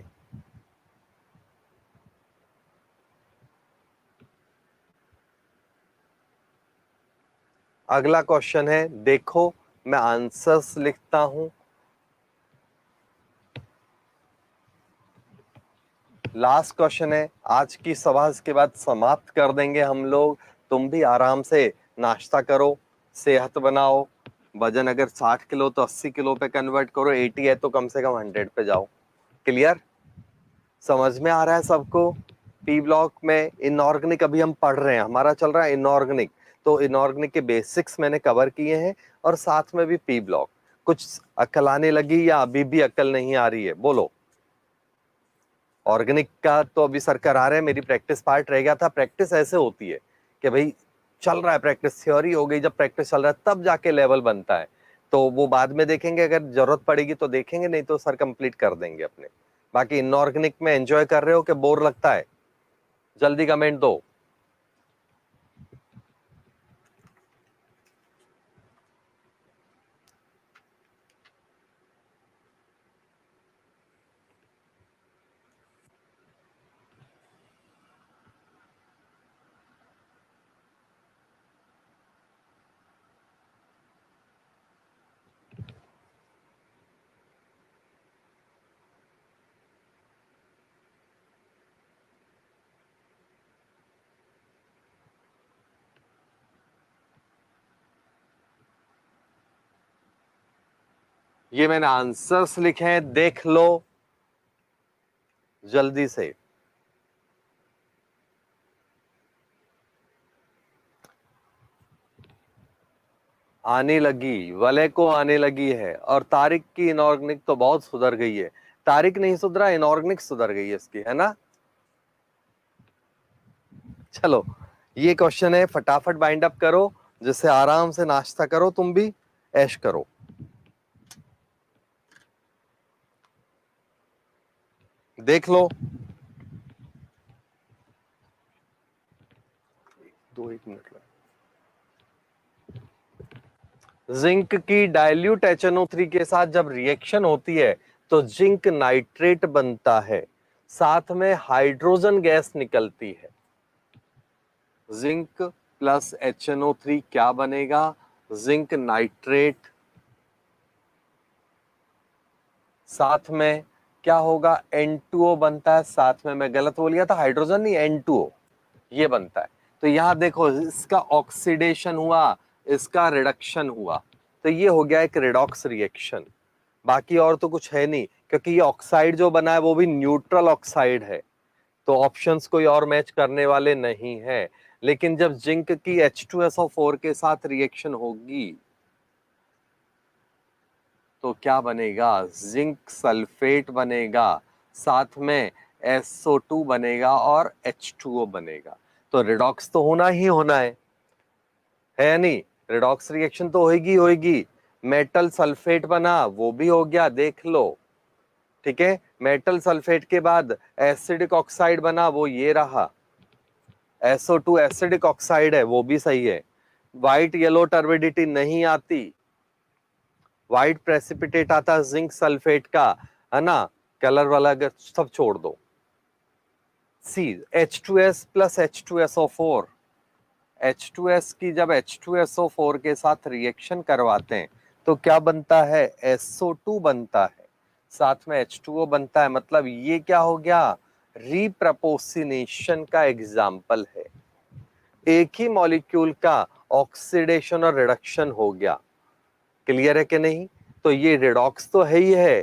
अगला क्वेश्चन है, देखो मैं आंसर्स लिखता हूं। लास्ट क्वेश्चन है, आज की सभा इसके बाद समाप्त कर देंगे हम लोग। तुम भी आराम से नाश्ता करो, सेहत बनाओ। वजन अगर 60 किलो तो 80 किलो पे कन्वर्ट करो, 80 है तो कम से कम 100 पे जाओ। क्लियर? समझ में आ रहा है सबको? पी ब्लॉक में इनऑर्गेनिक अभी हम पढ़ रहे हैं, हमारा चल रहा है इनऑर्गेनिक। तो इनऑर्गेनिक के बेसिक्स मैंने कवर किए हैं, और साथ में भी पी ब्लॉक। कुछ अक्ल आने लगी या अभी भी अक्ल नहीं आ रही है? बोलो। ऑर्गेनिक का तो अभी सर करा रहे हैं, मेरी प्रैक्टिस पार्ट रह गया था। प्रैक्टिस ऐसे होती है कि भाई चल रहा है, प्रैक्टिस थ्योरी हो गई, जब प्रैक्टिस चल रहा है तब जाके लेवल बनता है। तो वो बाद में देखेंगे, अगर जरूरत पड़ेगी तो देखेंगे, नहीं तो सर कंप्लीट कर देंगे अपने। बाकी इनऑर्गेनिक में एंजॉय कर रहे हो कि बोर लगता है? जल्दी कमेंट दो। ये मैंने आंसर्स लिखे हैं, देख लो जल्दी से। आने लगी, वलय को आने लगी है। और तारिक की इनऑर्गेनिक तो बहुत सुधर गई है। तारिक नहीं सुधरा, इनऑर्गेनिक सुधर गई है इसकी, है ना। चलो ये क्वेश्चन है, फटाफट बाइंड अप करो, जिससे आराम से नाश्ता करो, तुम भी ऐश करो। देख लो। दो एक मिनट लगा। जिंक की डाइल्यूट HNO3 के साथ जब रिएक्शन होती है तो जिंक नाइट्रेट बनता है, साथ में हाइड्रोजन गैस निकलती है। जिंक प्लस HNO3 क्या बनेगा? Zinc nitrate. साथ में क्या होगा? N2O बनता है। साथ में, मैं गलत बोल गया था, हाइड्रोजन नहीं, N2O ये बनता है। तो यहां देखो, इसका ऑक्सीडेशन हुआ, इसका रिडक्शन हुआ, तो ये हो गया एक रिडॉक्स रिएक्शन। बाकी और तो कुछ है नहीं, क्योंकि ये ऑक्साइड जो बना है वो भी न्यूट्रल ऑक्साइड है, तो ऑप्शंस कोई और मैच करने वाले नहीं है। लेकिन जब जिंक की H2SO4 के साथ रिएक्शन होगी तो क्या बनेगा? जिंक सल्फेट बनेगा, साथ में SO2 बनेगा और H2O बनेगा। तो रिडॉक्स तो होना ही होना है नहीं? रिडॉक्स रिएक्शन तो होगी होगी। मेटल सल्फेट बना, वो भी हो गया, देख लो। ठीक है, मेटल सल्फेट के बाद एसिडिक ऑक्साइड बना, वो ये रहा, SO2 एसिडिक ऑक्साइड है, वो भी सही है। व्हाइट येलो टर्बिडिटी नहीं आती, व्हाइट प्रेसिपिटेट आता जिंक सल्फेट का, है ना। कलर वाला अगर सब छोड़ दो। सी H2S प्लस H2SO4, H2S की जब H2SO4 के साथ रिएक्शन करवाते हैं तो क्या बनता है? SO2 बनता है, साथ में H2O बनता है। मतलब ये क्या हो गया? रिप्रपोसिनेशन का एग्जाम्पल है। एक ही मॉलिक्यूल का ऑक्सीडेशन और रिडक्शन हो गया। क्लियर है कि नहीं? तो ये रिडॉक्स तो है ही है।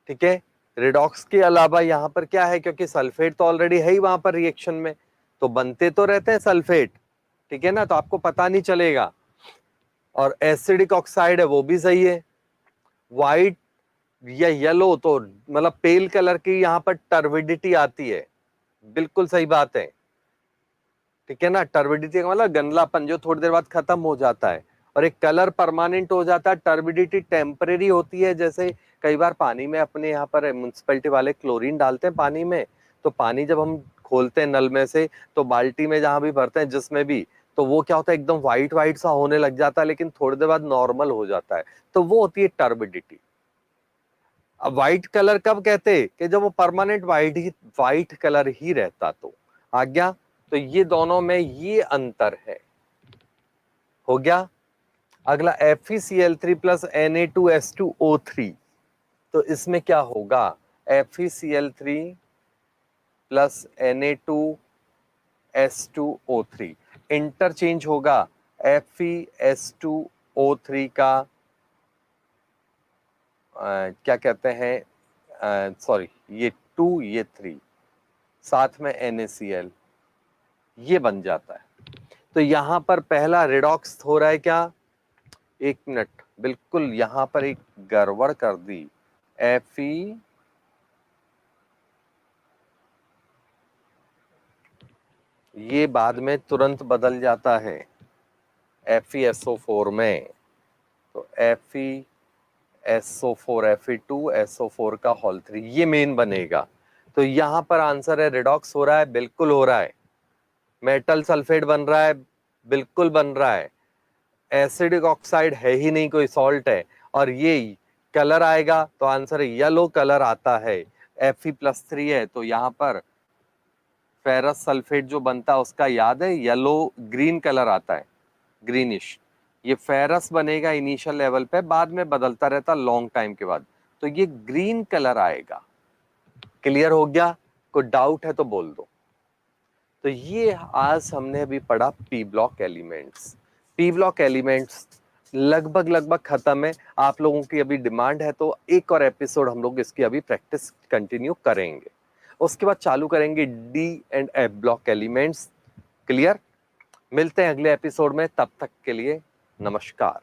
ठीक है, रिडॉक्स के अलावा यहां पर क्या है? क्योंकि सल्फेट तो ऑलरेडी है ही वहां पर रिएक्शन में, तो बनते तो रहते हैं सल्फेट, ठीक है ना, तो आपको पता नहीं चलेगा। और एसिडिक ऑक्साइड है, वो भी सही है। व्हाइट या येलो तो मतलब पेल कलर की यहां पर टर्बिडिटी आती है, बिल्कुल सही बात है। ठीक है ना, टर्बिडिटी का मतलब गंदलापन जो थोड़ी देर बाद खत्म हो जाता है, और एक कलर परमानेंट हो जाता है। टर्बिडिटी टेम्परेरी होती है, जैसे कई बार पानी में अपने यहाँ पर म्युनिसिपैलिटी वाले क्लोरीन डालते हैं पानी में, तो पानी जब हम खोलते हैं नल में से, तो बाल्टी में जहां भी भरते हैं जिसमें भी, तो वो क्या होता है, एकदम व्हाइट व्हाइट सा होने लग जाता है, लेकिन थोड़ी देर बाद नॉर्मल हो जाता है, तो वो होती है टर्बिडिटी। अब व्हाइट कलर कब कहते हैं? कि जब वो परमानेंट व्हाइट कलर ही रहता, तो आ गया। तो ये दोनों में ये अंतर है, हो गया। अगला FeCl3 प्लस Na2S2O3, तो इसमें क्या होगा? FeCl3 प्लस Na2S2O3 इंटरचेंज होगा FeS2O3 का, क्या कहते हैं, सॉरी, ये 2 ये 3, साथ में NaCl, ये बन जाता है। तो यहां पर पहला रिडॉक्स हो रहा है क्या? एक मिनट, बिल्कुल यहां पर एक गड़बड़ कर दी। Fe ये बाद में तुरंत बदल जाता है FeSO4 में। तो FeSO4 Fe2SO4 का होल 3 ये मेन बनेगा। तो यहां पर आंसर है रिडॉक्स हो रहा है, बिल्कुल हो रहा है। मेटल सल्फेट बन रहा है, बिल्कुल बन रहा है। एसिडिक ऑक्साइड है ही नहीं, कोई सॉल्ट है। और ये कलर आएगा तो आंसर येलो कलर आता है। Fe+3 है तो यहां पर फेरस सल्फेट जो बनता है उसका याद है, येलो ग्रीन कलर आता है, ग्रीनिश। ये फेरस बनेगा इनिशियल लेवल पे, बाद में बदलता रहता लॉन्ग टाइम के बाद, तो ये ग्रीन कलर आएगा। क्लियर हो गया? कोई डाउट है तो बोल दो। तो ये आज हमने अभी पढ़ा P block elements. P block elements लगभग खत्म है। आप लोगों की अभी डिमांड है तो एक और एपिसोड हम लोग इसकी अभी प्रैक्टिस कंटिन्यू करेंगे, उसके बाद चालू करेंगे D and F block elements. Clear? मिलते हैं अगले एपिसोड में, तब तक के लिए नमस्कार।